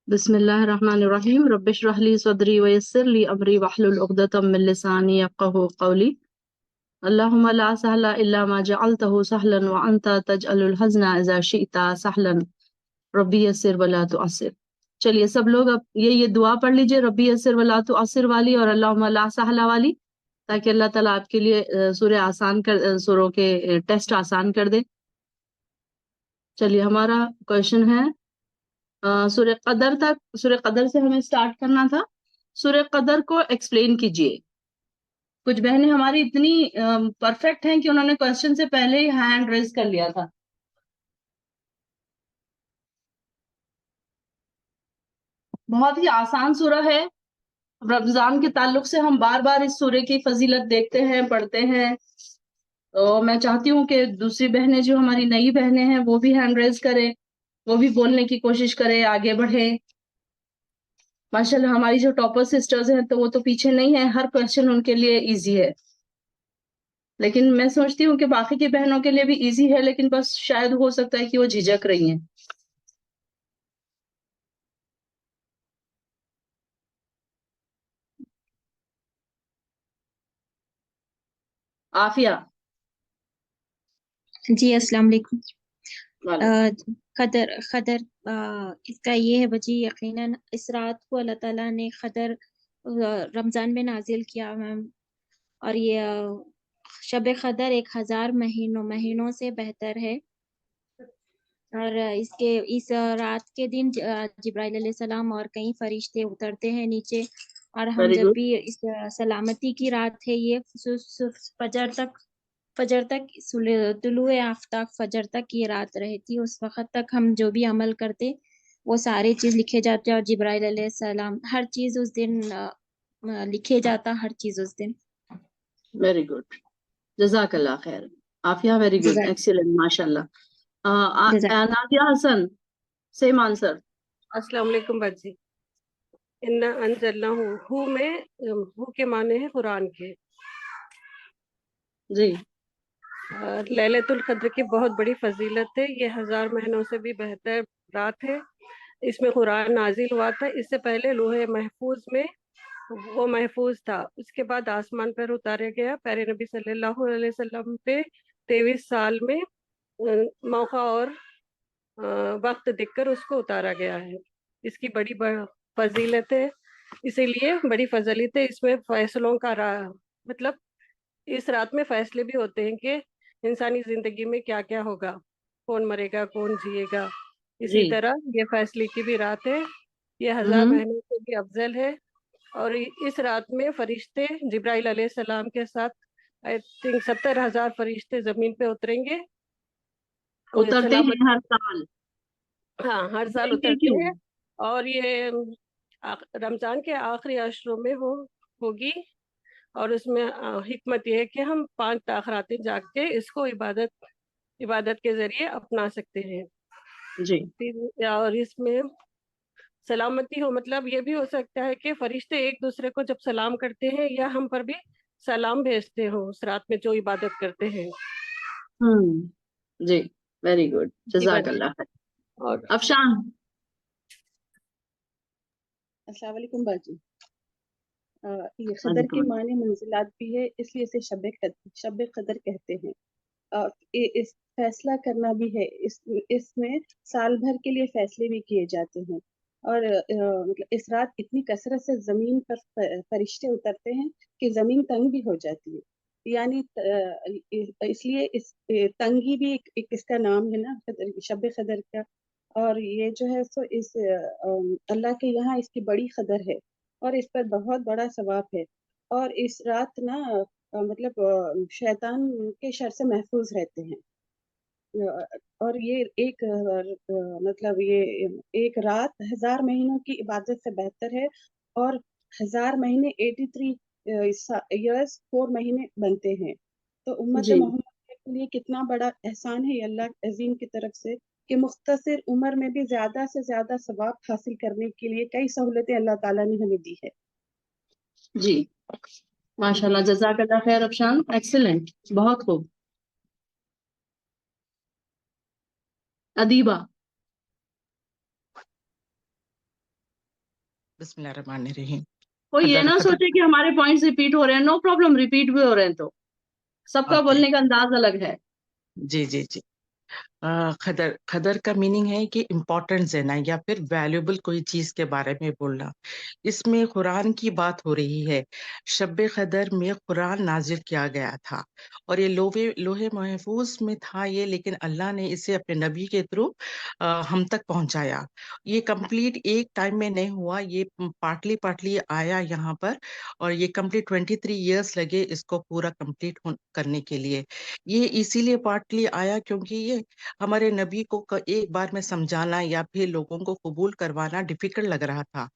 बिस्मिल्लाहिर्रहमानिर्रहीम रब्बिश रह ली सदरी वयस्सिर ली अमरी वहलुल उक़दतम मिन लिसानी यफ़क़हू क़ौली अल्लाहुम्मा ला सहला इल्ला मा जअलतहु सहलन व अंता तजअलुल हज़्ना इज़ा शि'ता सहलन रब्बी यस्सिर वला तुअस्सिर। चलिए सब लोग अब ये दुआ पढ़ लीजिए, रब्बी यस्सिर वला तुअस्सिर वाली और अल्लाहुम्मा ला सहला वाली, ताकि अल्लाह ताला आपके लिए सूरों के टेस्ट आसान कर दे। चलिए हमारा क्वेश्चन है सूर्य कदर से हमें स्टार्ट करना था। सूर्य कदर को एक्सप्लेन कीजिए। कुछ बहनें हमारी इतनी परफेक्ट हैं कि उन्होंने क्वेश्चन से पहले ही हैंड रेज कर लिया था। बहुत ही आसान सूरह है। रमजान के ताल्लुक से हम बार बार इस सूर्य की फजीलत देखते हैं, पढ़ते हैं। तो मैं चाहती हूँ कि दूसरी बहनें जो हमारी नई बहनें हैं वो भी हैंड रेज करें, वो भी बोलने की कोशिश करें, आगे बढ़ें। माशाल्लाह हमारी जो टॉपर सिस्टर्स हैं तो वो तो पीछे नहीं है, हर क्वेश्चन उनके लिए इजी है। लेकिन मैं सोचती हूँ कि बाकी की बहनों के लिए भी इजी है, लेकिन बस शायद हो सकता है कि वो झिझक रही हैं। आफिया। जी अस्सलाम वालेकुम। वालेकुम। खदर इसका ये है बची, यकीनन इस रात को अल्लाह ताला ने खदर रमज़ान में नाजिल किया मैम। और ये शब खदर 1000 महीनों से बेहतर है। और इस रात के दिन जिब्राइल अलैहिस्सलाम और कई फरिश्ते उतरते हैं नीचे। और हम वेरी जब गुड। भी इस सलामती की रात है, ये फजर तक तुलुए आफ्ताब फजर तक ये रात रहती। उस वक्त तक हम जो भी अमल करते वो सारे चीज लिखे जाते और जिब्राइल अलैहिस्सलाम हर चीज उस दिन लिखे जाता, हर चीज उस दिन। वेरी गुड, जज़ाकल्लाह खैर। आफिया, वेरी गुड, जज़ाक एक्सीलेंट, माशाल्लाह। जज़ाक नादिया हसन, सेम आंसर। अस्सलाम वालेकुम बाजी। इन्ना अंज़लनाहु, हु में हु के माने हैं कुरान के। जी। लैलतुल क़द्र की बहुत बड़ी फजीलत है। ये 1000 महीनों से भी बेहतर रात है। इसमें कुरान नाजिल हुआ था। इससे पहले लोहे महफूज में वो महफूज था। उसके बाद आसमान पर उतारा गया। प्यारे नबी सल्लल्लाहु अलैहि वसल्लम पे 23 साल में मौका और वक्त देखकर उसको उतारा गया है। इसकी बड़ी फजीलत है, इसीलिए बड़ी फजीलत है। इसमें फैसलों का मतलब इस रात में फैसले भी होते हैं कि इंसानी जिंदगी में क्या क्या होगा, कौन मरेगा कौन जिएगा। इसी जी। तरह ये फैसले की भी रात है। ये 1000 महीनों से भी अफजल है। और इस रात में फरिश्ते जिब्राइल अलैहिस्सलाम के साथ आई थिंक 70,000 फरिश्ते जमीन पे उतरेंगे। उतरते हैं हर साल? हाँ, हर साल उतरेंगे उतरते क्यों? हैं। और ये रमजान के आखिरी अशरों में होगी। और उसमें हिकमत ये है कि हम 5 रातें जाग के इसको इबादत के जरिए अपना सकते हैं। जी। और इसमें सलामती हो, मतलब ये भी हो सकता है कि फरिश्ते एक दूसरे को जब सलाम करते हैं या हम पर भी सलाम भेजते हो उस रात में जो इबादत करते हैं। जी, वेरी गुड, जी बाजी। जज़ाकल्लाह खैर। और अफशान। अस्सलाम वालेकुम बाजी। ये खदर के वालेकुम। माने मंजिलात भी है, इसलिए इसे शब कदर कहते हैं। इस फैसला करना भी है, इसमें साल भर के लिए फैसले भी किए जाते हैं। और मतलब इस रात इतनी कसरत से जमीन पर फरिश्ते उतरते हैं कि जमीन तंग भी हो जाती है। यानी इसलिए इस तंगी भी एक इसका नाम है ना, शब कदर का। और ये जो है सो इस अल्लाह के यहाँ इसकी बड़ी कदर है और इस पर बहुत बड़ा सवाब है। और इस रात ना मतलब शैतान के शर से महफूज रहते हैं। और ये मतलब ये एक रात 1000 महीनों की इबादत से बेहतर है। और 1000 महीने 83 इयर्स 4 महीने बनते हैं। तो उम्मत जी। मोहम्मद के लिए कितना बड़ा एहसान है ये अल्लाह अजीम की तरफ से, कि मुख्तसर उम्र में भी ज्यादा से ज्यादा सवाब हासिल करने के लिए कई सहूलतें अल्लाह ताला ने हमें दी है। जी, माशाल्लाह, जज़ाकल्लाह खैर अफशान, एक्सीलेंट, बहुत खूब। अदीबा। بسم اللہ الرحمن الرحیم. کوئی یہ قدر نہ قدر سوچے کہ ہمارے پوائنٹس ریپیٹ ہو رہے ہیں. نو پرابلم، ریپیٹ بھی ہو رہے ہیں تو سب کا اوکے. بولنے کا انداز الگ ہے. جی جی جی. قدر کا میننگ ہے کہ امپورٹنس دینا یا پھر ویلیوبل کوئی چیز کے بارے میں بولنا. اس میں قرآن کی بات ہو رہی ہے. شب قدر میں قرآن نازل کیا گیا تھا اور یہ لوح محفوظ میں تھا یہ، لیکن اللہ نے اسے اپنے نبی کے تھرو ہم تک پہنچایا. یہ کمپلیٹ ایک ٹائم میں نہیں ہوا، یہ پارٹلی آیا یہاں پر، اور یہ کمپلیٹ 23 ایئرس لگے اس کو پورا کمپلیٹ کرنے کے لیے. یہ اسی لیے پارٹلی آیا کیونکہ یہ ہمارے نبی کو ایک بار میں سمجھانا یا پھر لوگوں کو قبول کروانا ڈیفیکلٹ لگ رہا تھا.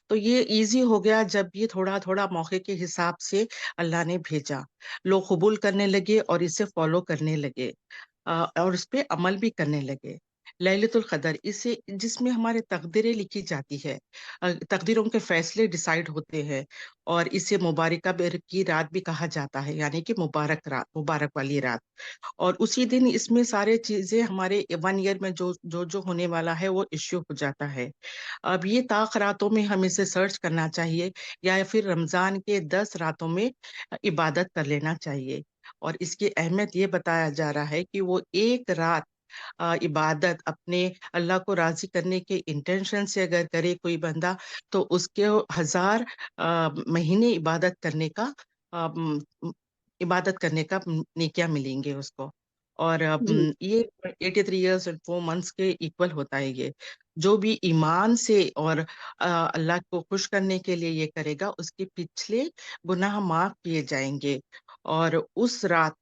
تو یہ ایزی ہو گیا جب یہ تھوڑا تھوڑا موقع کے حساب سے اللہ نے بھیجا. لوگ قبول کرنے لگے اور اسے فالو کرنے لگے اور اس پہ عمل بھی کرنے لگے. لیلۃ القدر اسے جس میں ہمارے تقدیریں لکھی جاتی ہے، تقدیروں کے فیصلے ڈیسائیڈ ہوتے ہیں، اور اسے مبارکہ کی رات بھی کہا جاتا ہے، یعنی کہ مبارک رات، مبارک والی رات. اور اسی دن اس میں سارے چیزیں ہمارے 1 ایئر میں جو ہونے والا ہے وہ ایشو ہو جاتا ہے. اب یہ طاق راتوں میں ہم اسے سرچ کرنا چاہیے یا پھر رمضان کے 10 راتوں میں عبادت کر لینا چاہیے. اور اس کی اہمیت یہ بتایا جا رہا ہے کہ وہ ایک رات عبادت اپنے اللہ کو راضی کرنے کے انٹینشن سے اگر کرے کوئی بندہ، تو اس کے 1000 مہینے عبادت کرنے کا نیکیاں ملیں گے اس کو. اور جی یہ 83 ایئرس اینڈ 4 months کے ایکول ہوتا ہے. یہ جو بھی ایمان سے اور اللہ کو خوش کرنے کے لیے یہ کرے گا، اس کے پچھلے گناہ معاف کیے جائیں گے. اور اس رات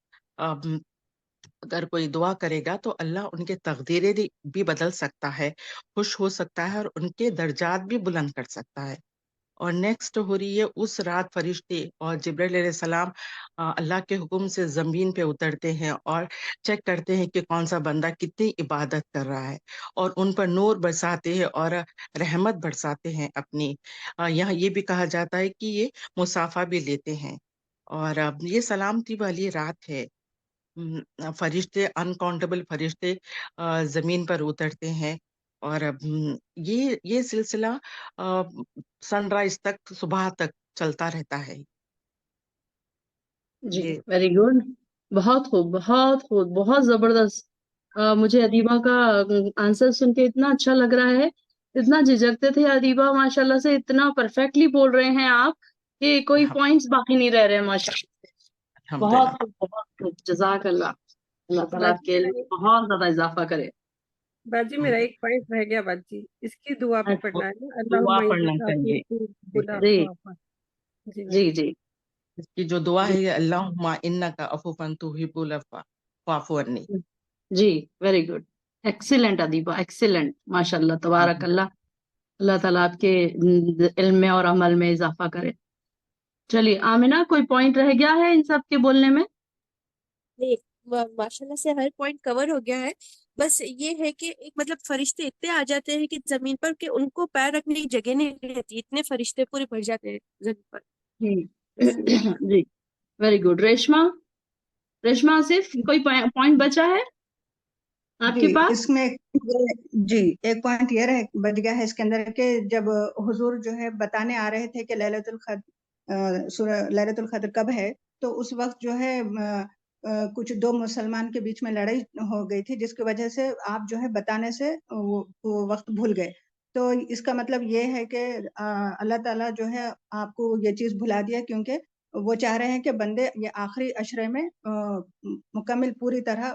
اگر کوئی دعا کرے گا تو اللہ ان کے تقدیریں بھی بدل سکتا ہے، خوش ہو سکتا ہے، اور ان کے درجات بھی بلند کر سکتا ہے. اور نیکسٹ ہو رہی ہے اس رات فرشتے اور جبرائیل علیہ السلام اللہ کے حکم سے زمین پہ اترتے ہیں اور چیک کرتے ہیں کہ کون سا بندہ کتنی عبادت کر رہا ہے، اور ان پر نور برساتے ہیں اور رحمت برساتے ہیں اپنی. یہاں یہ بھی کہا جاتا ہے کہ یہ مصافحہ بھی لیتے ہیں. اور یہ سلامتی والی رات ہے. فرشتے، انکاؤنٹیبل فرشتے زمین پر اترتے ہیں. اور یہ سلسلہ سن رائز تک، صبح تک چلتا رہتا ہے. جی یہ ویری گڈ. بہت خوب، بہت خوب، بہت زبردست. مجھے ادیبہ کا آنسر سن کے اتنا اچھا لگ رہا ہے. اتنا جھجکتے تھے ادیبہ، ماشاء اللہ سے اتنا پرفیکٹلی بول رہے ہیں آپ کہ کوئی پوائنٹس باقی نہیں رہ رہے ہیں. ماشاء اللہ الحمدللہ. بہت خوب، بہت خوب. جزاک اللہ. اللہ تعالیٰ آپ باجی کے میرا علم میں بہت زیادہ اضافہ کرے. باجی میرا ایک پوائنٹ رہ گیا باجی، اس کی دعا بھی پڑھنا ہے. دعا اللہم پڑھنا چاہیے. بلا جی جی جی باجی. جی اس کی جو دعا جی ہے، اللہم انک عفو تحب العفو فاعف عنی. جی ویری گڈ. ایکسیلنٹ ادیبہ، ایکسیلنٹ. ماشاء اللہ تبارک اللہ. اللہ تعالیٰ آپ کے علم میں اور عمل میں اضافہ کرے. چلیے آمنہ، کوئی پوائنٹ رہ گیا ہے ان سب کے بولنے میں؟ نہیں، ماشاء اللہ سے ہر پوائنٹ کور ہو گیا ہے. بس یہ ہے کہ ایک مطلب فرشتے اتنے آ جاتے ہیں کہ زمین پر کہ ان کو پیر رکھنے کی جگہ نہیں رہتی، اتنے فرشتے پورے بھر جاتے ہیں زمین پر. جی ویری گڈ. ریشما آصف، کوئی پوائنٹ بچا ہے آپ کے جی پاس؟ اس میں جی ایک پوائنٹ یہ بچ گیا ہے اس کے اندر کہ جب حضور جو ہے بتانے آ رہے تھے کہ لیلۃ القدر کب ہے، تو اس وقت جو ہے کچھ 2 مسلمان کے بیچ میں لڑائی ہو گئی تھی، جس کی وجہ سے آپ جو ہے بتانے سے وہ وقت بھول گئے. تو اس کا مطلب یہ ہے کہ اللہ تعالیٰ جو ہے آپ کو یہ چیز بھلا دیا، کیونکہ وہ چاہ رہے ہیں کہ بندے یہ آخری عشرے میں مکمل پوری طرح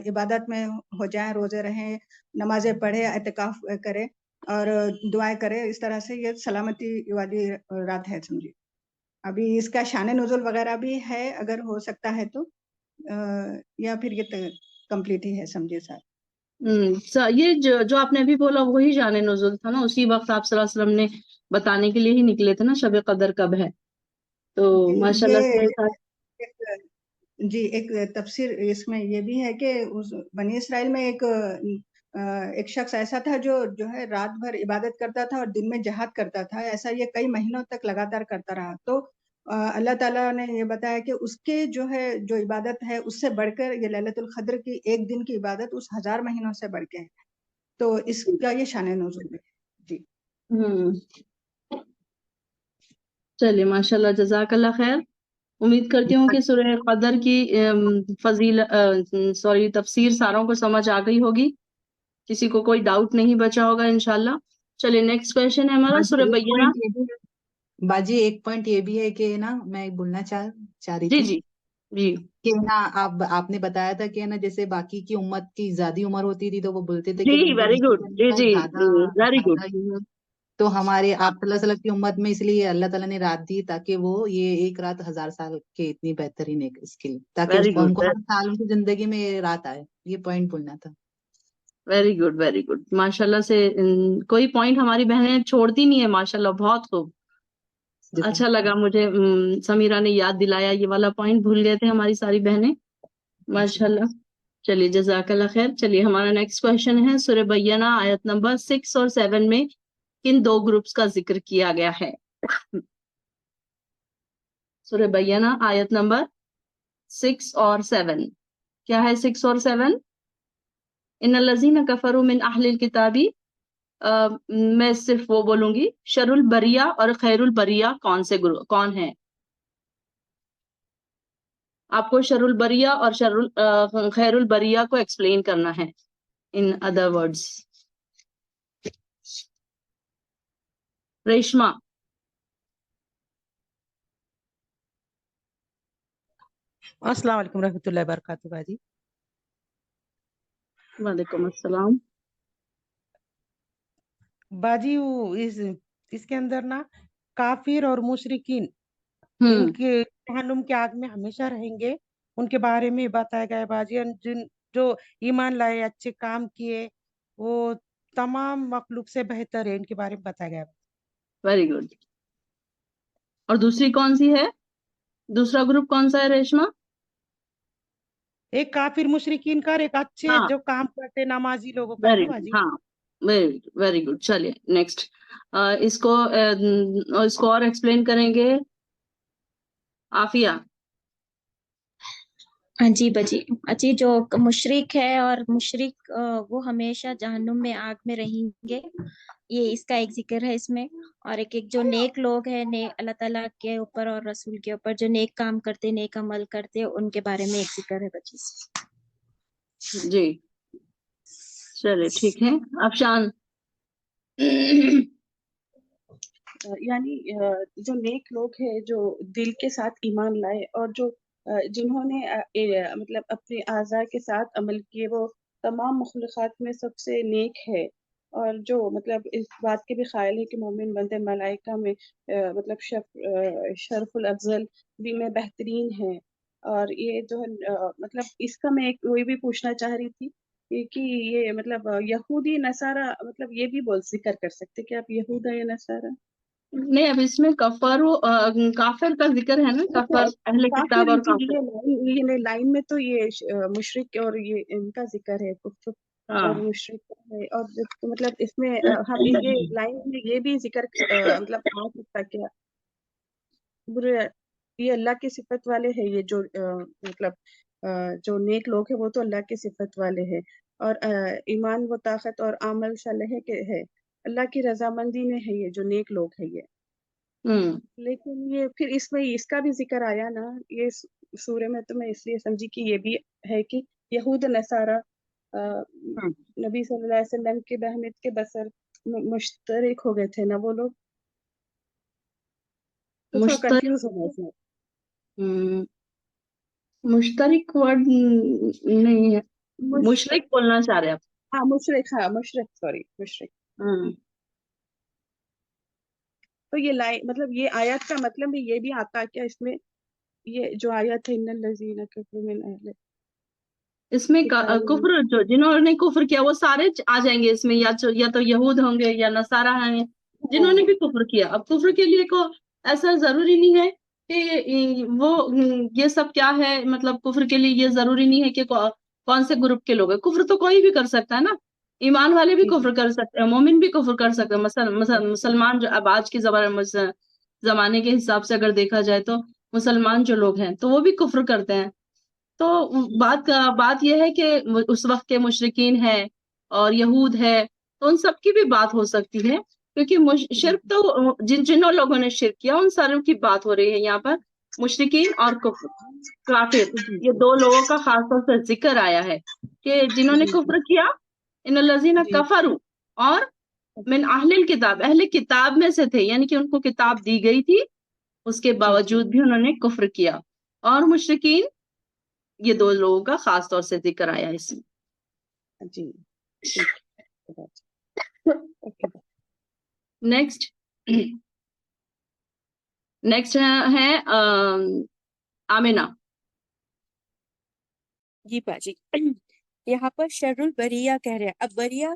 عبادت میں ہو جائیں، روزے رہیں، نمازیں پڑھے، اعتکاف کرے اور دعائیں کرے. اس طرح سے یہ سلامتی والی رات ہے سمجھے. ابھی اس کا شان نزول وغیرہ بھی ہے، اگر ہو سکتا ہے تو، یا پھر یہ کمپلیٹ ہی ہے سمجھے سر. یہ جو آپ نے ابھی بولا وہی شان نزول تھا نا. اسی وقت آپ صلی اللہ علیہ وسلم نے بتانے کے لیے ہی نکلے تھے نا شب قدر کب ہے. تو ماشاء اللہ سے جی ایک تفسیر اس میں یہ بھی ہے کہ بنی اسرائیل میں ایک شخص ایسا تھا جو ہے رات بھر عبادت کرتا تھا اور دن میں جہاد کرتا تھا. ایسا یہ کئی مہینوں تک لگاتار کرتا رہا. تو اللہ تعالیٰ نے یہ بتایا کہ اس کے جو عبادت ہے اس سے بڑھ کر یہ لیلۃ القدر کی ایک دن کی عبادت اس 1000 مہینوں سے بڑھ کے ہے. تو اس کا یہ شان نزول ہے. جی چلیے ماشاء اللہ جزاک اللہ خیر. امید کرتی ہوں کہ سورہ قدر کی تفسیر ساروں کو سمجھ آ گئی ہوگی, کسی کو کوئی ڈاؤٹ نہیں بچا ہوگا انشاءاللہ. چلیے نیکسٹ کویشچن ہے ہمارا سورہ بینہ. باجی ایک پوائنٹ یہ بھی ہے کہ نا میں بولنا چاہ رہی جی تھی جی جی کہ نا آپ نے بتایا تھا کہ نا جیسے باقی کی امت کی زیادہ عمر ہوتی تھی تو وہ بولتے تھے کہ جی ویری گڈ. جی جی ویری گڈ. تو ہمارے آپ صلی اللہ علیہ وسلم کی امت میں اس لیے اللہ تعالیٰ نے رات دی تاکہ وہ یہ ایک رات 1000 سال کے اتنی بہترین ہے اس کے لیے, تاکہ ویری ان گڈ کو ہر سال ان کی زندگی میں یہ رات آئے. یہ پوائنٹ بولنا تھا. Very good very good. ماشاء اللہ سے کوئی پوائنٹ ہماری بہنیں چھوڑتی نہیں ہے ماشاء اللہ. بہت خوب, اچھا لگا مجھے سمیرہ نے یاد دلایا, یہ والا پوائنٹ بھول گئے تھے ہماری ساری بہنیں ماشاء اللہ. چلیے جزاک اللہ خیر. چلیے ہمارا نیکسٹ کویشچن ہے سورہ بینہ آیت نمبر 6 اور 7 میں کن دو گروپس کا ذکر کیا گیا ہے؟ سورہ بینہ آیت نمبر 6 اور 7. کیا ہے 6 اور 7؟ ان الذین کفروا من اہل الکتاب, میں صرف وہ بولوں گی شر البریہ اور خیر البریہ کون ہے؟ آپ کو شر البریہ اور خیر البریہ کو ایکسپلین کرنا ہے ان ادر ورڈز. ریشما. السلام علیکم رحمۃ اللہ وبرکاتہ. باجی وعلیکم السلام. باجی وہ اس کے اندر نا کافر اور مشرکین ان کے جہنم کے آگ میں ہمیشہ رہیں گے, ان کے بارے میں بتایا گیا ہے باجی. جو ایمان لائے اچھے کام کیے وہ تمام مخلوق سے بہتر ہے, ان کے بارے میں بتایا گیا ہے. Very good. اور دوسری کون سی ہے؟ دوسرا گروپ کون سا ہے ریشما؟ ایک کافر مشرکین کا اور ایک اچھے جو کام کرتے نمازی لوگوں کا ہے نا باجی. ہاں ویری گڈ. چلیے نیکسٹ اس کو اور ایکسپلین کریں گے عافیہ. ہاں جی بجی. اچھی جو مشرک ہے اور مشرک وہ ہمیشہ جہنم میں آگ میں رہیں گے, یہ اس کا ایک ذکر ہے اس میں. اور ایک جو نیک لوگ ہیں اللہ تعالیٰ کے اوپر اور رسول کے اوپر جو نیک کام کرتے نیک عمل کرتے ان کے بارے میں ایک ذکر ہے بچی. جی چلے ٹھیک ہے. افشان. یعنی جو نیک لوگ ہیں جو دل کے ساتھ ایمان لائے اور جو جنہوں نے مطلب اپنے اعضاء کے ساتھ عمل کیے وہ تمام مخلوقات میں سب سے نیک ہے, اور جو مطلب اس بات کے بھی قائل ہے کہ مومن بندے ملائکہ میں مطلب شرف الافضل بھی میں بہترین ہے. اور یہ جو ہے مطلب اس کا میں ایک وہی بھی پوچھنا چاہ رہی تھی کہ یہ مطلب یہودی نصارہ مطلب یہ بھی ذکر کر سکتے کہ آپ یہود ہیں یا نصارہ؟ نہیں, اب اس میں کافر کا ذکر ہے نا, کافر اہل کتاب اور کافر. یہ لائن میں تو یہ مشرک اور یہ ان کا ذکر ہے کفر اور مشرک ہے, اور مطلب اس میں ہم یہ لائن میں یہ بھی ذکر مطلب آ سکتا کیا یہ اللہ کی صفت والے ہیں, یہ جو مطلب جو نیک لوگ ہیں وہ تو اللہ کی صفت والے ہیں, اور ایمان و طاقت اور عمل صالح کے ہے اللہ کی رضامندی میں ہے یہ جو نیک لوگ ہیں یہ. لیکن یہ پھر اس میں اس کا بھی ذکر آیا نا یہ سورہ میں, تو میں اس لیے سمجھی کہ یہ بھی ہے کہ یہود نصارہ نبی صلی اللہ علیہ وسلم کے بہمت کے بسر مشترک ہو گئے تھے نا وہ لوگ, تو تھوڑا کنفیوز ہو گئے تھے. مشترک ورڈ نہیں ہے, مشرک بولنا چاہ رہے آپ؟ ہاں مشرک سوری مشرک. تو یہ مطلب یہ آیات کا مطلب یہ بھی آتا کیا اس میں, یہ جو آیات ہے ان الذین کفروا من اہل اس میں کفر جو جنہوں نے کفر کیا وہ سارے آ جائیں گے اس میں, یا تو یہود ہوں گے یا نصارہ ہیں جنہوں نے بھی کفر کیا. اب کفر کے لیے کو ایسا ضروری نہیں ہے کہ وہ یہ سب کیا ہے, مطلب کفر کے لیے یہ ضروری نہیں ہے کہ کون سے گروپ کے لوگ ہیں. کفر تو کوئی بھی کر سکتا ہے نا, ایمان والے بھی کفر کر سکتے ہیں, مومن بھی کفر کر سکتے ہیں. مسلمان جو اب آج کے زمانے کے حساب سے اگر دیکھا جائے تو مسلمان جو لوگ ہیں تو وہ بھی کفر کرتے ہیں. تو بات یہ ہے کہ اس وقت کے مشرکین ہے اور یہود ہے تو ان سب کی بھی بات ہو سکتی ہے क्योंकि शिरक तो जिन लोगों ने शिरक किया उन सारों की बात हो रही है यहाँ पर, मुशरिकीन और काफिर, ये दो लोगों का खास तौर से जिक्र आया है कि जिन्होंने कुफ्र किया, इन्नल्लज़ीना कफरू, और मिन अहलिल किताब, अहले किताब में से थे, यानी कि उनको किताब दी गई थी, उसके बावजूद भी उन्होंने कुफ्र किया, और मुशरिकीन, ये दो लोगों का खास तौर से जिक्र आया है इसमें। जी नेक्स्ट नेक्स्ट है आमिना। जी बाजी। यहाँ पर शर्रुल बरिया कह रहे हैं। अब बरिया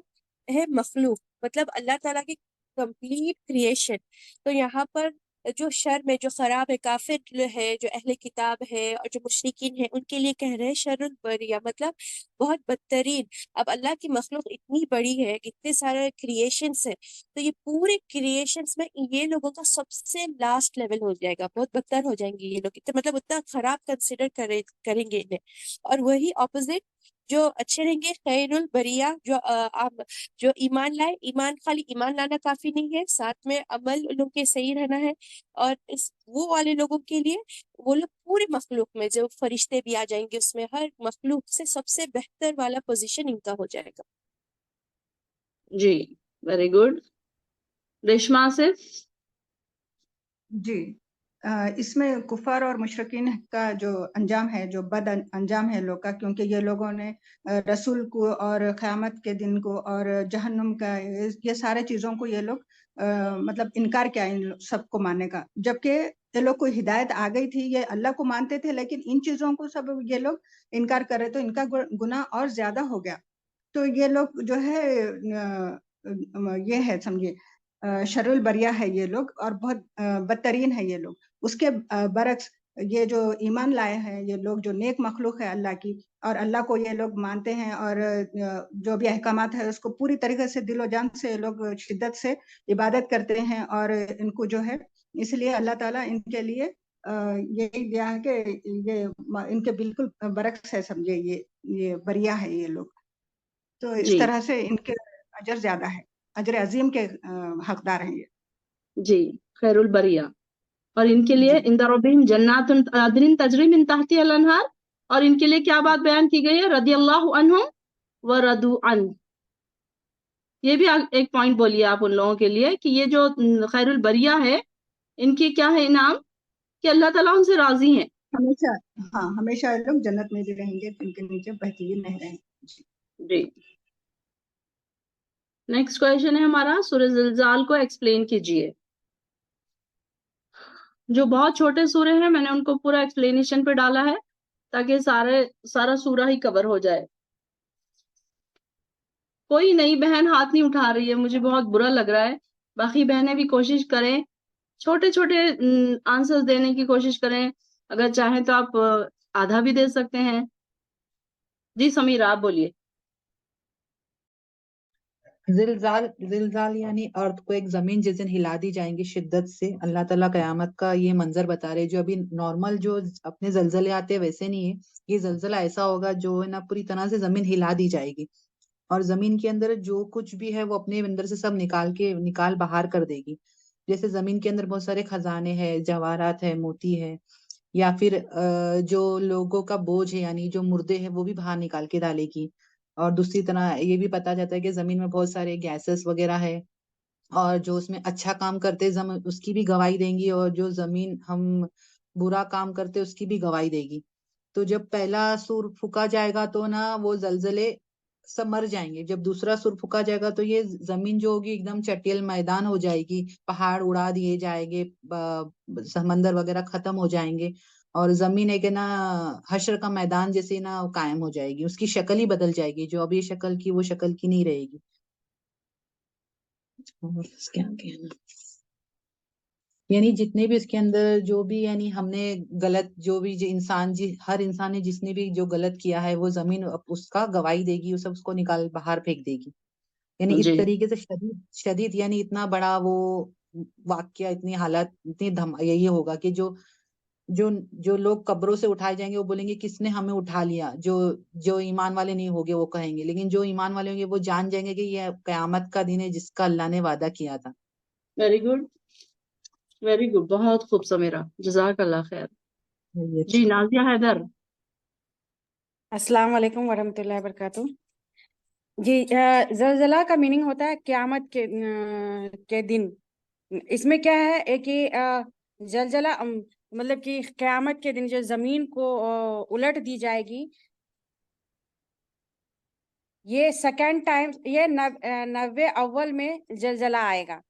है मखलूक, मतलब अल्लाह ताला की कंप्लीट क्रिएशन। तो यहाँ पर जो शर में जो खराब है, काफिर है, जो अहले किताब है और जो मुशरिकीन है, उनके लिए कह रहे हैं शर्रुल बरिया, मतलब बहुत बदतरीन। अब अल्लाह की मखलूक इतनी बड़ी है, इतने सारे क्रिएशंस है, तो ये पूरे क्रिएशंस में ये लोगों का सबसे लास्ट लेवल हो जाएगा, बहुत बदतर हो जाएंगे ये लोग, इतने मतलब उतना खराब कंसिडर करेंगे इन्हें। और वही ऑपोजिट जो अच्छे रहेंगे, खैरुल बरिया, जो ईमान लाए, ईमान खाली ईमान लाना काफी नहीं है, साथ में अमल उन लोग के सही रहना है। और इस वो वाले लोगों के लिए, वो लोग पूरे मखलूक में जो फरिश्ते भी आ जाएंगे, उसमें हर मखलूक से सबसे बेहतर वाला पोजीशन इनका हो जाएगा। जी, वेरी गुड। रेशमा से जी, इसमें कुफार और मुशरिकीन का जो अंजाम है, जो बद अंजाम है लोग का, क्योंकि ये लोगों ने रसूल को और क़यामत के दिन को और जहन्नुम का, ये सारे चीज़ों को ये लोग मतलब इनकार किया इन सबको मानने का, जबकि ये लोग को हिदायत आ गई थी, ये अल्लाह को मानते थे, लेकिन इन चीज़ों को सब ये लोग इनकार कर रहे, तो इनका गुनाह और ज्यादा हो गया। तो ये लोग जो है ये है, समझिए शरुल बरिया है ये लोग, और बहुत बदतरीन है ये लोग। उसके बरक्स ये जो ईमान लाए हैं ये लोग, जो नेक मखलूक है अल्लाह की, और अल्लाह को ये लोग मानते हैं, और जो भी अहकामात है उसको पूरी तरीके से दिलो जान से ये लोग शिद्दत से इबादत करते हैं, और इनको जो है, इसलिए अल्लाह ताला इनके लिए यही दिया है कि ये इनके बिल्कुल बरक्स है, समझे, ये बरिया है ये लोग। तो इस जी तरह से इनके अजर ज्यादा है, अजर अजीम के हकदार हैं ये। जी, खैरुल बरिया। और इनके लिए जी इंदा रब्बिहिम जन्नातुन अदनिन तजरी मिन तहतिहा अल-अनहार, और इनके लिए क्या बात बयान की गई है, रदियल्लाहु अन्हुम व रदू अन। ये भी एक पॉइंट बोलिए आप उन लोगों के लिए कि ये जो खैरुल बरिया है, इनकी क्या है इनाम, कि अल्लाह ताला उनसे राजी हैं। हमेशा, हाँ हमेशा ये लोग जन्नत में भी रहेंगे, इनके नीचे बहती नहरें। जी, नेक्स्ट क्वेश्चन है हमारा, सूरह ज़िलज़ाल को एक्सप्लेन कीजिए। जो बहुत छोटे सूरे हैं, मैंने उनको पूरा एक्सप्लेनेशन पे डाला है ताकि सारा सूरा ही कवर हो जाए। कोई नई बहन हाथ नहीं उठा रही है, मुझे बहुत बुरा लग रहा है। बाकी बहनें भी कोशिश करें, छोटे छोटे आंसर्स देने की कोशिश करें। अगर चाहें तो आप आधा भी दे सकते हैं। जी समीर, आप बोलिए। जिलजाल, जिलजाल यानी अर्थक्वेक, जमीन जिस दिन हिला दी जाएंगी शिद्दत से। अल्लाह ताला कयामत का ये मंजर बता रहे, जो अभी नॉर्मल जो अपने जलजले आते हैं वैसे नहीं है, ये जलजला ऐसा होगा जो है ना पूरी तरह से जमीन हिला दी जाएगी, और जमीन के अंदर जो कुछ भी है वो अपने अंदर से सब निकाल बाहर कर देगी। जैसे जमीन के अंदर बहुत सारे खजाने हैं, जवाहरात है, मोती है, या फिर जो लोगों का बोझ है यानी जो मुर्दे हैं वो भी बाहर निकाल के डालेगी। और दूसरी तरह ये भी पता जाता है कि जमीन में बहुत सारे गैसेस वगैरह है, और जो उसमें अच्छा काम करते उसकी भी गवाही देंगी, और जो जमीन हम बुरा काम करते उसकी भी गवाही देगी। तो जब पहला सूर फूका जाएगा तो ना वो जलजले सब मर जाएंगे। जब दूसरा सुर फूका जाएगा तो ये जमीन जो होगी एकदम चटियल मैदान हो जाएगी, पहाड़ उड़ा दिए जाएंगे, समंदर वगैरह खत्म हो जाएंगे, और जमीन एक है ना हश्र का मैदान जैसे ना कायम हो जाएगी, उसकी शक्ल ही बदल जाएगी, जो अभी शक्ल की वो शक्ल की नहीं रहेगी। और क्या कहना, यानी जितने भी इसके अंदर जो भी यानी हमने गलत जो भी हर इंसान ने जिसने भी जो गलत किया है वो जमीन उसका गवाही देगी, वो सब उसको निकाल बाहर फेंक देगी। यानी इस जी तरीके से शदीद शदीद यानी इतना बड़ा वो वाक्य, इतनी हालत, यही होगा कि जो जो जो लोग कब्रों से उठाए जाएंगे वो बोलेंगे किसने हमें उठा लिया। जो जो ईमान वाले नहीं होंगे वो कहेंगे, लेकिन जो ईमान वाले होंगे वो जान जाएंगे कि ये कयामत का दिन है जिसका अल्लाह ने वादा किया था। वेरी गुड, वेरी गुड, बहुत खूब समीरा, जज़ाकल्लाह खैर। जी नाजिया हैदर। अस्सलाम वालेकुम वरहमतुल्लाहि वबरकातुह। जी, जलजला का मीनिंग होता है क़यामत के दिन। इसमें क्या है कि जलजला मतलब कि क़यामत के दिन जो जमीन को उलट दी जाएगी, ये सेकंड टाइम, ये 90 अव्वल में जलजला आएगा।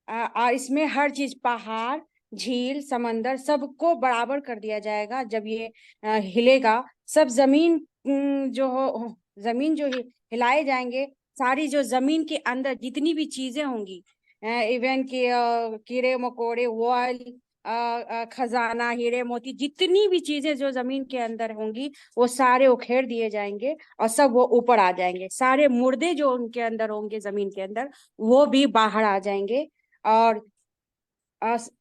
और इसमें हर चीज, पहाड़, झील, समंदर, सबको बराबर कर दिया जाएगा। जब ये हिलेगा, सब जमीन जमीन जो हिलाए जाएंगे, सारी जो जमीन के अंदर जितनी भी चीजें होंगी, इवन कि कीड़े मकोड़े, वॉल, खजाना, हीरे मोती, जितनी भी चीजें जो जमीन के अंदर होंगी, वो सारे उखेड़ दिए जाएंगे और सब वो ऊपर आ जाएंगे। सारे मुर्दे जो उनके अंदर होंगे जमीन के अंदर, वो भी बाहर आ जाएंगे। और अस-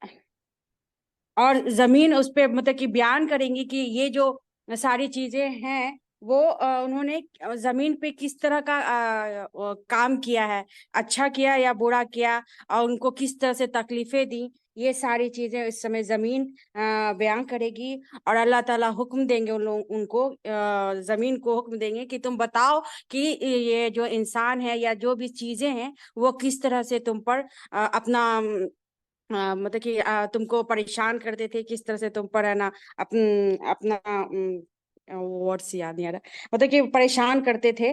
और जमीन उस पे मतलब कि बयान करेंगी कि ये जो सारी चीजें हैं, वो उन्होंने जमीन पे किस तरह का काम किया है, अच्छा किया या बुरा किया, और उनको किस तरह से तकलीफें दी। ये सारी चीजें इस समय जमीन बयान करेगी। और अल्लाह ताला हुक्म देंगे उनको, जमीन को हुक्म देंगे कि तुम बताओ कि ये जो इंसान है या जो भी चीजें हैं, वो किस तरह से तुम पर अपना मतलब कि तुमको परेशान करते थे, किस तरह से तुम पर है ना अपना वर्ड्स याद नहीं आ रहा, मतलब कि परेशान करते थे।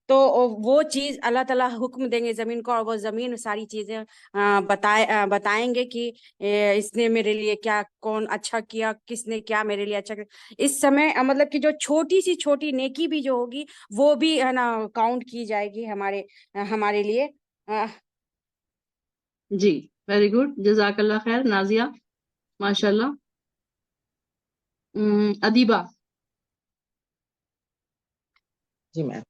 तो वो चीज अल्लाह ताला हुक्म देंगे जमीन को, और वो जमीन सारी चीजें बताएंगे कि इसने मेरे लिए क्या, कौन अच्छा किया, किसने क्या मेरे लिए अच्छा किया। इस समय मतलब कि जो छोटी सी छोटी नेकी भी जो होगी, वो भी है ना काउंट की जाएगी हमारे लिए। जी वेरी गुड, जज़ाकल्लाह खैर नाजिया, माशाल्लाह। अदीबा। जी मैम।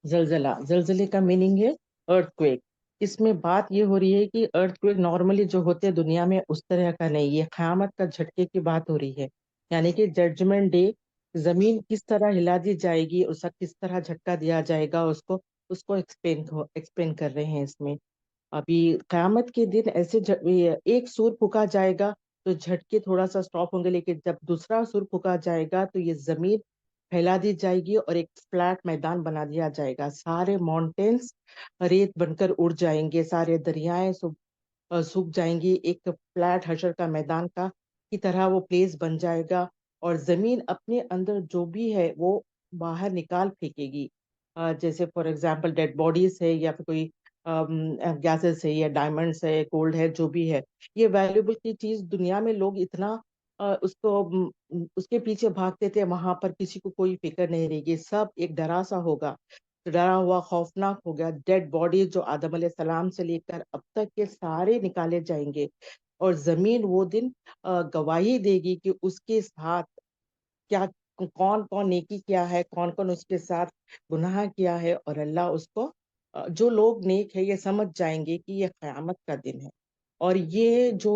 जलजला, जलजले का मीनिंग है अर्थक्वेक। इसमें बात ये हो रही है कि अर्थक्वेक नॉर्मली जो होते हैं दुनिया में उस तरह का नहीं, ये क़यामत का झटके की बात हो रही है। यानी कि जजमेंट डे, जमीन किस तरह हिला दी जाएगी, उसका किस तरह झटका दिया जाएगा, उसको उसको एक्सप्लेन कर रहे हैं इसमें। अभी क़यामत के दिन ऐसे एक सूर फूका जाएगा तो झटके थोड़ा सा स्टॉप होंगे, लेकिन जब दूसरा सूर फूका जाएगा तो ये जमीन फैला दी जाएगी और एक फ्लैट मैदान बना दिया जाएगा। सारे माउंटेन्स रेत बनकर उड़ जाएंगे, सारे दरियाएं सूख जाएंगी, एक फ्लैट हशर का मैदान का की तरह वो प्लेस बन जाएगा। और जमीन अपने अंदर जो भी है वो बाहर निकाल फेंकेगी। जैसे फॉर एग्जांपल डेड बॉडीज है, या फिर कोई गैसेस है, या डायमंड्स है, गोल्ड है, जो भी है, ये वैल्यूबल की चीज दुनिया में लोग इतना उसके पीछे भागते थे, वहां पर किसी को कोई फिक्र नहीं रहेगी, सब एक डरा सा होगा, डरा हुआ खौफनाक हो गया। डेड बॉडी जो आदम अलैहिस्सलाम से लेकर अब तक के सारे निकाले जाएंगे, और जमीन वो दिन गवाही देगी कि उसके साथ क्या, कौन कौन नेकी किया है, कौन कौन उसके साथ गुनाह किया है। और अल्लाह उसको जो लोग नेक है ये समझ जाएंगे कि ये क़यामत का दिन है। और ये जो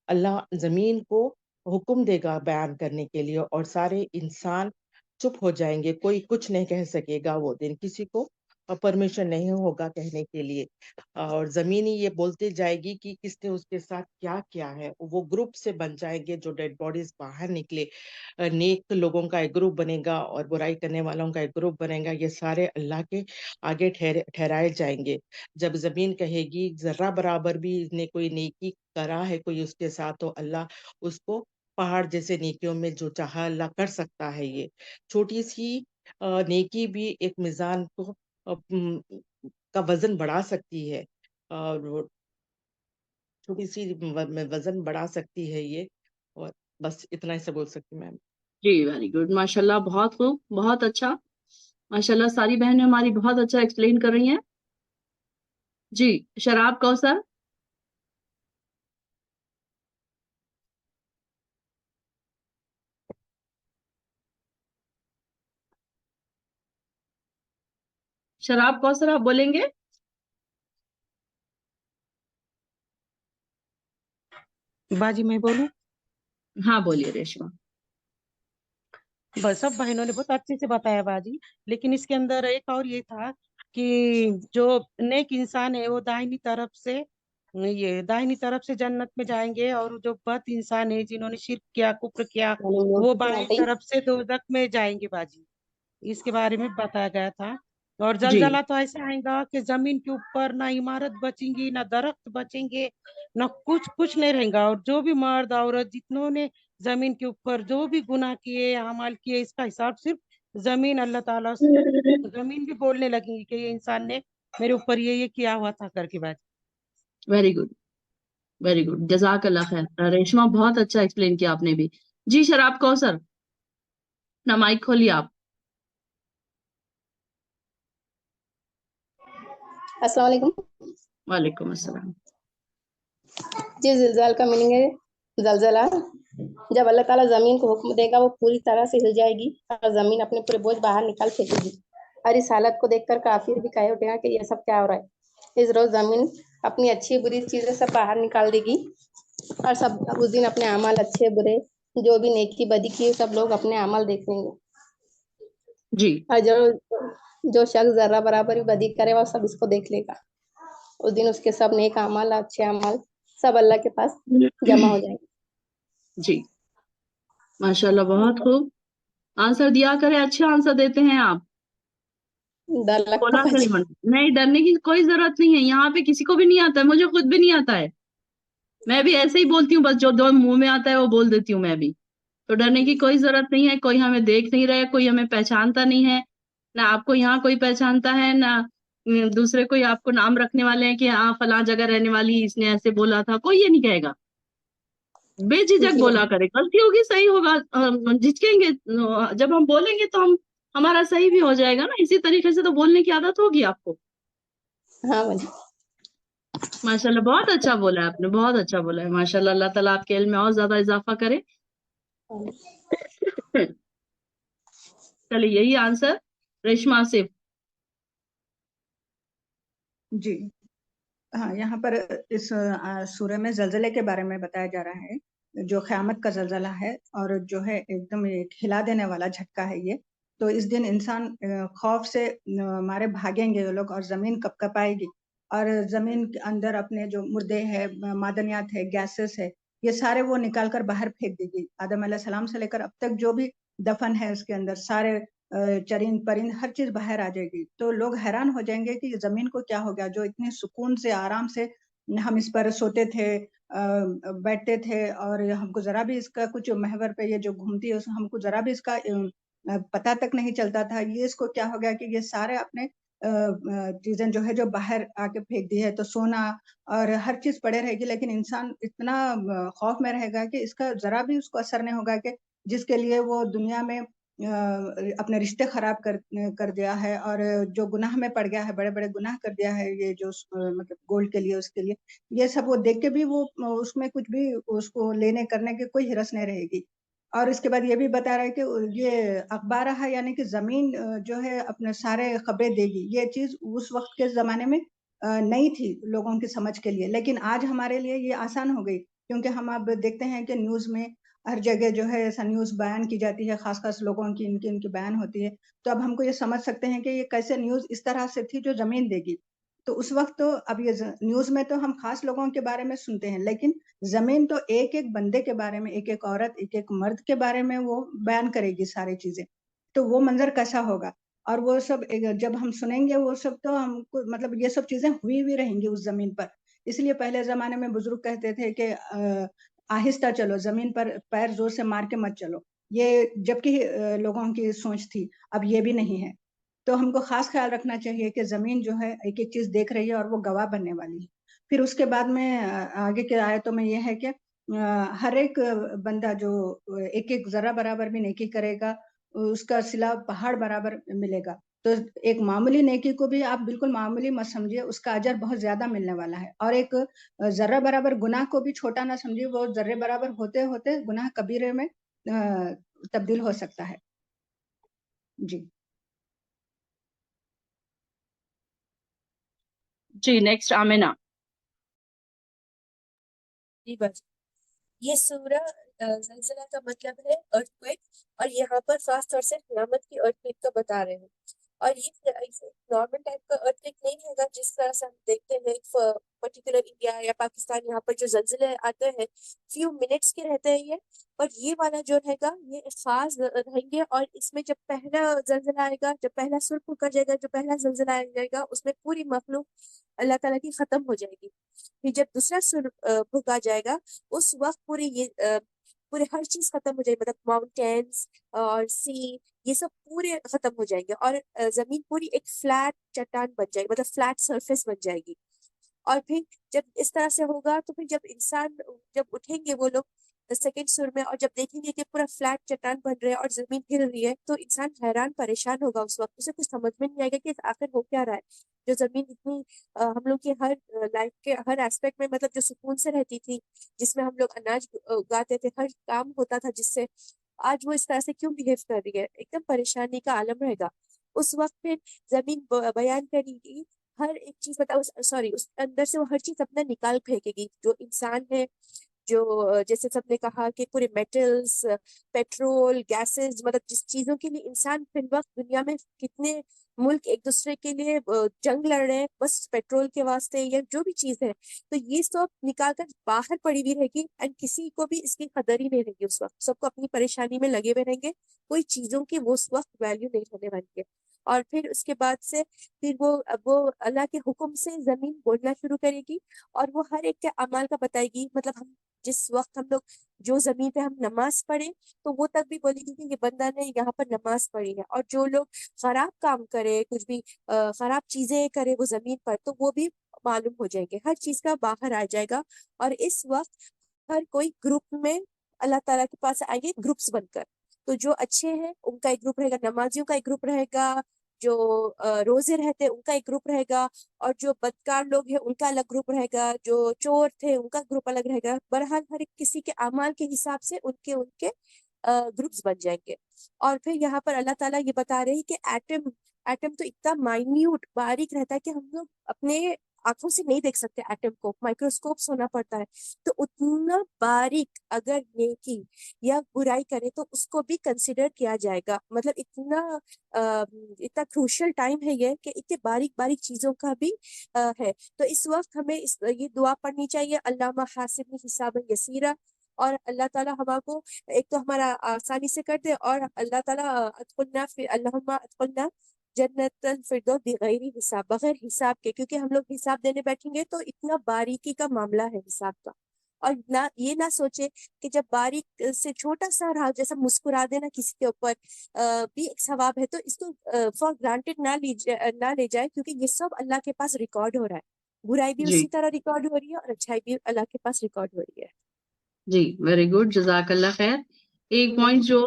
अल्लाह जमीन को हुक्म देगा बयान करने के लिए, और सारे इंसान चुप हो जाएंगे, कोई कुछ नहीं कह सकेगा वो दिन, किसी को परमिशन नहीं होगा कहने के लिए। और जमीन ही ये बोलती जाएगी कि किसने उसके साथ क्या किया है। वो ग्रुप से बन जाएंगे जो डेड बॉडीज बाहर निकले, नेक लोगों का एक ग्रुप बनेगा और बुराई करने वालों का एक ग्रुप बनेगा। ये सारे अल्लाह के आगे ठहराए जाएंगे। जब जमीन कहेगी जरा बराबर भी इसने कोई नेकी करा है कोई उसके साथ, तो अल्लाह उसको पहाड़ जैसे नेकियों में जो चाहा अल्लाह कर सकता है। ये छोटी सी नेकी भी एक मिजान को का वजन बढ़ा सकती है, और वो छोटी सी वजन बढ़ा सकती है ये। और बस इतना ही से बोल सकती हूँ मैम। जी वेरी गुड, माशाल्लाह, बहुत खूब, बहुत अच्छा। माशाल्लाह सारी बहनें हमारी बहुत अच्छा एक्सप्लेन कर रही हैं। जी शराब कौसर। शराब कौसर आप बोलेंगे? बाजी मैं बोलूं? हाँ बोलिए रेशमा। बस सब बहनों ने बहुत अच्छे से बताया बाजी, लेकिन इसके अंदर एक और ये था कि जो नेक इंसान है वो दाहिनी तरफ से ये दाहिनी तरफ से जन्नत में जाएंगे, और जो बद इंसान है जिन्होंने शिर्क किया, कुफ्र किया, वो बाईं तरफ से दोजख में जाएंगे बाजी। इसके बारे में बताया गया था। और जी जलजला तो ऐसे आएगा कि जमीन के ऊपर ना इमारत बचेंगी, ना दरख्त बचेंगे, ना कुछ नहीं रहेगा। और जो भी मर्द औरत जितनों ने जमीन के ऊपर जो भी गुनाह किए, अमाल किए, इसका हिसाब सिर्फ जमीन अल्लाह ताला जमीन भी बोलने लगेंगी कि ये इंसान ने मेरे ऊपर ये किया हुआ था करके बात। वेरी गुड, वेरी गुड, जजाकल्ला खैर। रेशमा बहुत अच्छा एक्सप्लेन किया आपने भी। जी शराब कौसर, अपना माइक खोलिए आप। अस्सलाम वालेकुम। वालेकुम अस्सलाम। जी जिल्जाल का मीनिंग है जलजला। जब अल्लाह ताला जमीन को हुक्म देगा वो पूरी तरह से हिल जाएगी और जमीन अपने पूरे बोझ बाहर निकाल फेंकेगी। और इस हालत को देखकर काफिर भी कहे उठेगा कि ये सब क्या हो रहा है। इस रोज जमीन अपनी अच्छी बुरी चीजें सब बाहर निकाल देगी और सब उस दिन अपने अमल अच्छे बुरे जो भी नेकी बदी की सब लोग अपने अमल देख लेंगे। जी और जो शख्स जर्रा बराबर भी बदी करे वो सब इसको देख लेगा। उस दिन उसके सब नेक अमल अच्छे अमल सब अल्लाह के पास जमा हो जाएंगे। जी माशाल्लाह, बहुत खूब आंसर दिया करे। अच्छे आंसर देते हैं आप। डर लगता बोला है करें मन, नहीं डरने की कोई जरूरत नहीं है। यहाँ पे किसी को भी नहीं आता है, मुझे खुद भी नहीं आता है। मैं भी ऐसे ही बोलती हूँ, बस जो दो मुंह में आता है वो बोल देती हूँ मैं भी। तो डरने की कोई जरूरत नहीं है। कोई हमें देख नहीं रहा है, कोई हमें पहचानता नहीं है, ना आपको यहाँ कोई पहचानता है, ना दूसरे कोई आपको नाम रखने वाले हैं कि हाँ फलां जगह रहने वाली इसने ऐसे बोला था। कोई ये नहीं कहेगा। बेझिझक जी बोला करे, गलती होगी सही होगा, झिझकेंगे जब हम बोलेंगे तो हम हमारा सही भी हो जाएगा ना। इसी तरीके से तो बोलने की आदत होगी आपको। हाँ वही। माशाल्लाह बहुत अच्छा बोला है आपने, बहुत अच्छा बोला है माशाल्लाह। अल्लाह ताला आपके इल्म में और ज्यादा इजाफा करे। चलिए यही आंसर रेशमा आसिफ। जी हाँ, यहाँ पर इस सूरह में जलजले के बारे में बताया जा रहा है, जो क़यामत का जलजला है और जो है एकदम एक हिला देने वाला झटका है ये। तो इस दिन इंसान खौफ से मारे भागेंगे वो लोग और ज़मीन कँपकँपाएगी और ज़मीन के अंदर अपने जो मुर्दे हैं, मादनियात है, गैसेस है, ये सारे वो निकाल कर बाहर फेंक देगी। आदम अलैहिस्सलाम से लेकर अब तक जो भी दफन है उसके अंदर सारे चरिंद परिंद हर चीज बाहर आ जाएगी। तो लोग हैरान हो जाएंगे कि जमीन को क्या हो गया, जो इतने सुकून से आराम से हम इस पर सोते थे, बैठते थे और हमको जरा भी इसका कुछ महवर पे ये जो घूमती है हमको जरा भी इसका पता तक नहीं चलता था। ये इसको क्या हो गया कि ये सारे अपने चीजें जो है जो बाहर आके फेंक दी है। तो सोना और हर चीज पड़े रहेगी, लेकिन इंसान इतना खौफ में रहेगा कि इसका जरा भी उसको असर नहीं होगा कि जिसके लिए वो दुनिया में अपने रिश्ते खराब कर दिया है और जो गुनाह में पड़ गया है, बड़े बड़े गुनाह कर दिया है, ये जो मतलब गोल्ड के लिए उसके लिए ये सब वो देख के भी वो उसमें कुछ भी उसको लेने करने की कोई हिरस नहीं रहेगी। और इसके बाद ये भी बता रहा है कि ये अखबार है, यानी कि जमीन जो है अपने सारे खबरें देगी। ये चीज उस वक्त के जमाने में नहीं थी लोगों की समझ के लिए, लेकिन आज हमारे लिए ये आसान हो गई, क्योंकि हम अब देखते हैं कि न्यूज में हर जगह जो है ऐसा न्यूज बयान की जाती है, खास खास लोगों की इनकी इनकी बयान होती है। तो अब हमको ये समझ सकते हैं कि ये कैसे न्यूज इस तरह से थी जो जमीन देगी। तो उस वक्त तो अब ये न्यूज में तो हम खास लोगों के बारे में सुनते हैं, लेकिन जमीन तो एक एक बंदे के बारे में, एक एक औरत, एक एक मर्द के बारे में वो बयान करेगी सारी चीजें। तो वो मंजर कैसा होगा, और वो सब जब हम सुनेंगे वो सब, तो हमको मतलब ये सब चीजें हुई हुई रहेंगी उस जमीन पर। इसलिए पहले जमाने में बुजुर्ग कहते थे कि आहिस्ता चलो, जमीन पर पैर जोर से मार के मत चलो। ये जबकि लोगों की सोच थी, अब ये भी नहीं है। तो हमको खास ख्याल रखना चाहिए कि जमीन जो है एक एक चीज देख रही है और वो गवाह बनने वाली है। फिर उसके बाद में आगे के आयतों में यह है कि हर एक बंदा जो एक एक जरा बराबर भी नेकी करेगा उसका सिला पहाड़ बराबर मिलेगा। तो एक मामूली नेकी को भी आप बिल्कुल मामूली मत समझिए, उसका अजर बहुत ज्यादा मिलने वाला है। और एक जर्रा बराबर गुनाह को भी छोटा ना समझिए, वो जर्रे बराबर होते होते गुनाह कबीरे में तब्दील हो सकता है। जी जी नेक्स्ट आमिना। जी बस ये सूरह जलजला का मतलब है अर्थक्वेक, और यहाँ पर खास तौर से क़यामत की अर्थक्वेक का बता रहे हैं। اور یہ نارمل ٹائپ کا ارتھ نہیں رہے گا جس طرح سے ہم دیکھتے ہیں پرٹیکولر انڈیا یا پاکستان یہاں پر جو زلزلے آتے ہیں فیو منٹس کے رہتے ہیں یہ، اور یہ والا جو رہے گا یہ خاص رہیں گے، اور اس میں جب پہلا زلزلہ آئے گا، جب پہلا سر پھونکا جائے گا، جو پہلا زلزلہ آ جائے گا اس میں پوری مخلوق اللہ تعالیٰ کی ختم ہو جائے گی. پھر جب دوسرا سر پھونکا جائے گا اس وقت پورے ہر چیز ختم ہو جائے گی، مطلب ماؤنٹینس اور سی یہ سب پورے ختم ہو جائیں گے، اور زمین پوری ایک فلیٹ چٹان بن جائے گی، مطلب فلیٹ سرفیس بن جائے گی. اور پھر جب اس طرح سے ہوگا تو پھر جب انسان جب اٹھیں گے وہ لوگ سیکنڈ سر میں، اور جب دیکھیں گے کہ پورا فلیٹ چٹان بن رہا ہے اور زمین ہل رہی ہے، تو انسان حیران پریشان ہوگا. اس وقت اسے کچھ سمجھ میں نہیں آئے گا کہ آخر ہو کیا رہا ہے. جو زمین اتنی ہم لوگ کی ہر لائف کے ہر ایسپیکٹ میں مطلب جو سکون سے رہتی تھی، جس میں ہم لوگ اناج اگاتے تھے، ہر کام ہوتا تھا جس سے، آج وہ اس طرح سے کیوں بہیو کر رہی ہے؟ ایک دم پریشانی کا عالم رہے گا. اس وقت پھر زمین بیان کرے گی ہر ایک چیز، سوری اس اندر سے وہ ہر چیز اپنا نکال پھینکے گی. جو انسان ہے، جو جیسے سب نے کہا کہ پورے میٹلز، پیٹرول، گیسز، مطلب جس چیزوں کے لیے انسان فی الوقت دنیا میں کتنے ملک ایک دوسرے کے لیے جنگ لڑ رہے ہیں بس پیٹرول کے واسطے یا جو بھی چیز ہے، تو یہ سب نکال کر باہر پڑی ہوئی رہے گی، اینڈ کسی کو بھی اس کی قدر ہی نہیں رہے گی. اس وقت سب کو اپنی پریشانی میں لگے ہوئے رہیں گے، کوئی چیزوں کی وہ اس وقت ویلیو نہیں ہونے والی ہے. اور پھر اس کے بعد سے پھر وہ اللہ کے حکم سے زمین بولنا شروع کرے گی، اور وہ ہر ایک کے اعمال کا بتائے گی. مطلب ہم جس وقت ہم لوگ جو زمین پہ ہم نماز پڑھیں تو وہ تک بھی بولے گی کہ یہ بندہ نے یہاں پر نماز پڑھی ہے. اور جو لوگ خراب کام کرے، کچھ بھی خراب چیزیں کرے وہ زمین پر، تو وہ بھی معلوم ہو جائیں گے، ہر چیز کا باہر آ جائے گا. اور اس وقت ہر کوئی گروپ میں اللہ تعالیٰ کے پاس آئیں گے گروپس بن کر. تو جو اچھے ہیں ان کا ایک گروپ رہے گا، نمازیوں کا ایک گروپ رہے گا، جو روزے رہتے ہیں ان کا ایک گروپ رہے گا، اور جو بدکار لوگ ہیں ان کا الگ گروپ رہے گا، جو چور تھے ان کا گروپ الگ رہے گا. بہرحال ہر ایک کسی کے اعمال کے حساب سے ان کے گروپس بن جائیں گے. اور پھر یہاں پر اللہ تعالیٰ یہ بتا رہے ہیں کہ ایٹم تو اتنا مائنیوٹ باریک رہتا ہے کہ ہم لوگ اپنے آنکھوں سے نہیں دیکھ سکتے، ایٹم کو مائکروسکوپس ہونا پڑتا ہے. تو اتنا باریک اگر نیکی یا برائی کرے تو اس کو بھی کنسیڈر کیا جائے گا. مطلب اتنا کروشل ٹائم ہے یہ کہ اتنے باریک باریک چیزوں کا بھی ہے. تو اس وقت ہمیں یہ دعا پڑھنی چاہیے، اللہم حاسبنی حسابا یسیرا، اور اللہ تعالیٰ ہمارا کو ایک تو ہمارا آسانی سے کر دے، اور اللہ تعالیٰ اللہم ادخلنا جنت الفردوس بغیر حساب، بغیر حساب کے، کیونکہ ہم لوگ حساب دینے بیٹھیں گے تو اتنا باریکی کا معاملہ ہے حساب کا. اور یہ نہ سوچے کہ جب باریک سے چھوٹا سا رہا، جیسا مسکرا دینا کسی کے اوپر بھی ایک ثواب ہے، تو اس کو فار گرانٹیڈ نہ لے جائے، کیونکہ یہ سب اللہ کے پاس ریکارڈ ہو رہا ہے. برائی بھی جی اسی طرح ریکارڈ ہو رہی ہے اور اچھائی بھی اللہ کے پاس ریکارڈ ہو رہی ہے. جی ویری گڈ، جزاک اللہ خیر. ایک پوائنٹ جو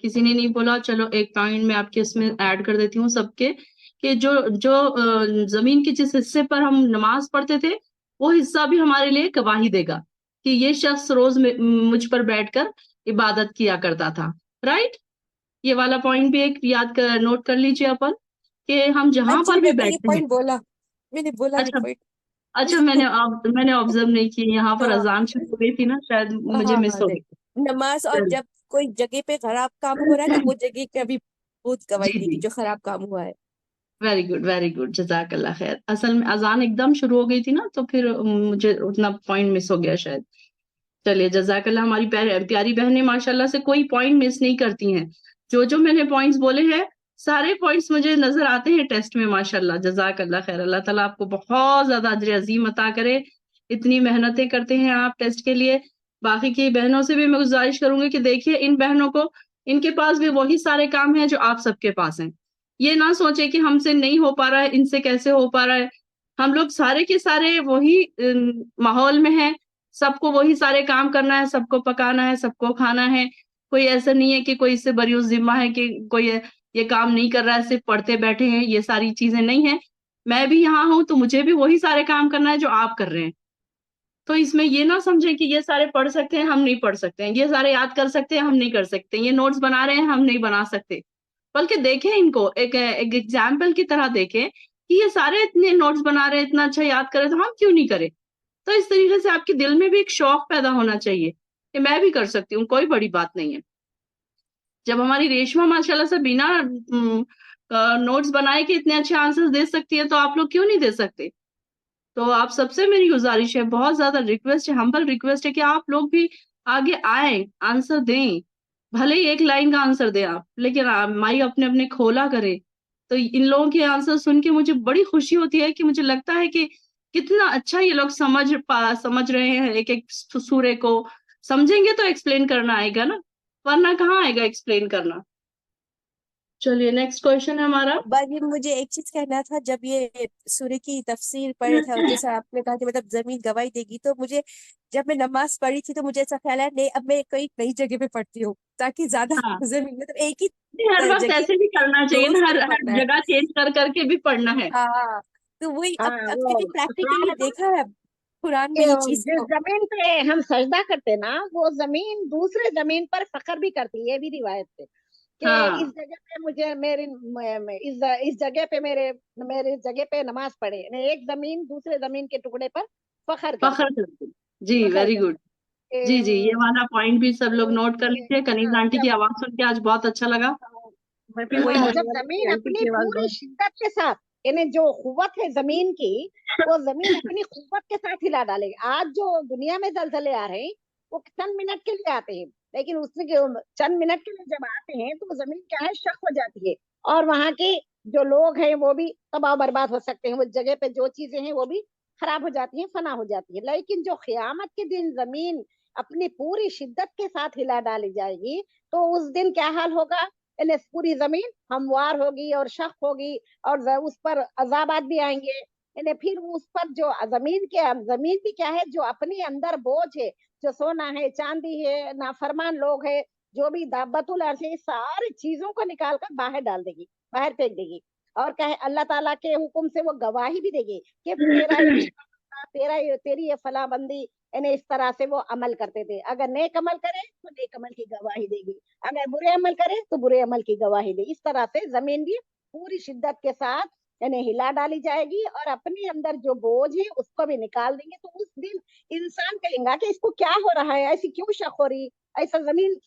کسی نے نہیں بولا، چلو ایک پوائنٹ میں آپ کے اس میں ایڈ کر دیتی ہوں سب کے، کہ جو زمین کے جس حصے پر ہم نماز پڑھتے تھے وہ حصہ بھی ہمارے لیے گواہی دے گا کہ یہ شخص روز مجھ پر بیٹھ کر عبادت کیا کرتا تھا. رائٹ، یہ والا پوائنٹ بھی ایک نوٹ کر لیجیے اپن، کہ ہم جہاں پر ایکچولی بھی میں نے یہ بیٹھتے ہیں. پوائنٹ بولا، میں نے بولا یہ اچھا پوائنٹ. میں نے آبزرو نہیں کی، یہاں پر ہاں اذان شروع ہو گئی تھی نا، شاید مجھے مس ہاں ہو دیکھ، گئی. نماز، اور جب کوئی جگہ پہ خراب کام ہو رہا ہے تو وہ جگہ کا بھی بہت گواہی جی دے جی، گی جو خراب کام ہوا ہے. ویری گڈ، جزاک اللہ خیر. اصل میں اذان ایک دم شروع ہو گئی تھی نا، تو پھر مجھے اتنا پوائنٹ مس ہو گیا شاید. چلیے جزاک اللہ. ہماری پیاری بہنیں ماشاءاللہ سے کوئی پوائنٹ مس نہیں کرتی ہیں. جو میں نے پوائنٹس بولے ہیں سارے پوائنٹس مجھے نظر آتے ہیں ٹیسٹ میں ماشاءاللہ. جزاک اللہ خیر. اللہ تعالیٰ آپ کو بہت زیادہ اجر عظیم عطا کرے. اتنی محنتیں کرتے ہیں آپ ٹیسٹ کے لیے. باقی کی بہنوں سے بھی میں گزارش کروں گی کہ دیکھیے ان بہنوں کو، ان کے پاس بھی وہی سارے کام ہیں جو آپ سب کے پاس ہیں. یہ نہ سوچے کہ ہم سے نہیں ہو پا رہا ہے، ان سے کیسے ہو پا رہا ہے. ہم لوگ سارے کے سارے وہی ماحول میں ہیں، سب کو وہی سارے کام کرنا ہے، سب کو پکانا ہے، سب کو کھانا ہے. کوئی ایسا نہیں ہے کہ کوئی اس سے بری ذمہ ہے کہ کوئی یہ کام نہیں کر رہا ہے، صرف پڑھتے بیٹھے ہیں. یہ ساری چیزیں نہیں ہیں. میں بھی یہاں ہوں تو مجھے بھی وہی سارے کام کرنا ہے جو آپ کر رہے ہیں. تو اس میں یہ نہ سمجھیں کہ یہ سارے پڑھ سکتے ہیں ہم نہیں پڑھ سکتے ہیں، یہ سارے یاد کر سکتے ہیں ہم نہیں کر سکتے، یہ نوٹس بنا رہے ہیں ہم نہیں بنا سکتے. بلکہ دیکھیں ان کو ایک ایگزامپل کی طرح دیکھیں کہ یہ سارے اتنے نوٹس بنا رہے ہیں، اتنا اچھا یاد کرے، تو ہم کیوں نہیں کریں. تو اس طریقے سے آپ کے دل میں بھی ایک شوق پیدا ہونا چاہیے کہ میں بھی کر سکتی ہوں، کوئی بڑی بات نہیں ہے. جب ہماری ریشما ماشاءاللہ سے بنا नोट्स बनाए कि इतने अच्छे आंसर्स दे सकती है, तो आप लोग क्यों नहीं दे सकते? तो आप सबसे मेरी गुजारिश है, बहुत ज्यादा रिक्वेस्ट है, हम्बल रिक्वेस्ट है कि आप लोग भी आगे आए, आंसर दें। भले ही एक लाइन का आंसर दें आप, लेकिन माई अपने अपने खोला करे। तो इन लोगों के आंसर सुन के मुझे बड़ी खुशी होती है कि मुझे लगता है कि कितना अच्छा ये लोग समझ रहे हैं एक एक सूरे को। समझेंगे तो एक्सप्लेन करना आएगा ना, वरना कहाँ आएगा एक्सप्लेन करना। चलिए नेक्स्ट क्वेश्चन है हमारा। बाकी मुझे एक चीज कहना था, जब ये सूर्य की तफसीर पढ़े थे और जैसे आपने कहा कि मतलब जमीन गवाही देगी, तो मुझे जब मैं नमाज पढ़ी थी तो मुझे ऐसा ख्याल है नहीं, अब मैं कोई नई जगह पे पढ़ती हूँ ताकि ज्यादा हाँ, जमीन मतलब एक ही नहीं, हर वक्त जगह ऐसे भी करना चाहिए रोज ना, नहीं हर पढ़ना है। जगह चेंज कर करके भी पढ़ना है। हाँ, तो वही अब हाँ, क्योंकि वो प्रैक्टिकली हाँ, देखा है कुरान में कि ये चीज जिस तो। जमीन पे हम सजदा करते ना, वो जमीन दूसरे जमीन पर फख्र भी करती है। ये भी रिवायत है कि हाँ, इस जगह पे मुझे मेरी इस जगह पे मेरे जगह पे नमाज पढ़े, यानी एक जमीन दूसरे जमीन के टुकड़े पर फख्र फखर करती करती। जी, फख्र वेरी गुड। करती जी जी, ये वाला पॉइंट भी सब लोग नोट कर लीजिए। कनीज हाँ, आंटी की आवाज सुन के आज बहुत अच्छा लगा। मैं भी वही हाँ, बोलने जब वाली जमीन थी, आंटी अपनी की आवाज पूरी बहुत। शिद्दत के साथ, यानी जो कुव्वत है जमीन की, वो जमीन अपनी कुव्वत के साथ हिला डालेगी। आज जो दुनिया में जलजले आ रहे हैं, वो चंद मिनट के लिए आते हैं, लेकिन उससे चंद मिनट के लिए जब आते हैं तो जमीन क्या है, शक हो जाती है, और वहां के जो लोग हैं वो भी तबाह बर्बाद हो सकते हैं। वो जगह पे जो चीजें हैं वो भी खराब हो जाती हैं, फना हो जाती है। लेकिन जो क़यामत के दिन जमीन अपनी पूरी शिद्दत के साथ हिला डाली जाएगी, तो उस दिन क्या हाल होगा, यानी पूरी जमीन हमवार होगी और शक होगी, और उस पर अजाबात भी आएंगे। यानी फिर उस पर जो जमीन भी क्या है, जो अपने अंदर बोझ है, जो सोना है, चांदी है, नाफरमान लोग है, जो भी दाबतुल अर्श है, सारी चीजों को निकाल कर बाहर डाल देगी, बाहर फेंक देगी। और कहे अल्लाह ताला के हुक्म से वो गवाही भी देगी कि तेरा ये तेरी ये फला बंदी, यानी इस तरह से वो अमल करते थे। अगर नेक अमल करे तो नेक अमल की गवाही देगी, अगर बुरे अमल करे तो बुरे अमल की गवाही देगी। इस तरह से जमीन भी पूरी शिद्दत के साथ यानी हिला डाली जाएगी, और अपने अंदर जो बोझ है उसको भी निकाल देंगे। तो उस दिन इंसान कहेगा कि इसको क्या हो रहा है, ऐसी क्यों शक हो रही, ऐसा जमीन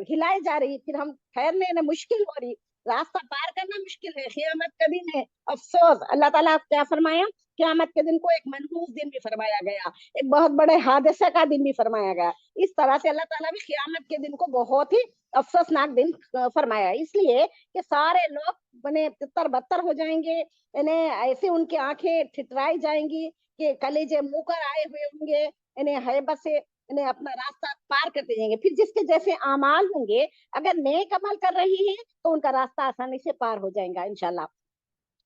हिलाई जा रही, फिर हम ठहरने में मुश्किल हो रही, रास्ता पार करना मुश्किल है। क़यामत का दिन है, अफसोस। अल्लाह ताला क्या फरमाया, क़यामत के दिन को एक मनहूस दिन भी फरमाया गया, एक बहुत बड़े हादसे का दिन भी फरमाया गया। इस तरह से अल्लाह ताला भी क़यामत के दिन को बहुत ही अफसोसनाक दिन फरमाया, इसलिए कि सारे लोग बने तितर बत्तर हो जाएंगे, इन्हें ऐसे उनकी आंखें ठिठराई जाएंगी कि कलेजे मुंह कर आए हुए होंगे, इन्हें हैबत से इन्हें अपना रास्ता पार करते जाएंगे। फिर जिसके जैसे आमाल होंगे, अगर नेक अमल कर रही हैं तो उनका रास्ता आसानी से पार हो जाएगा इंशाल्लाह,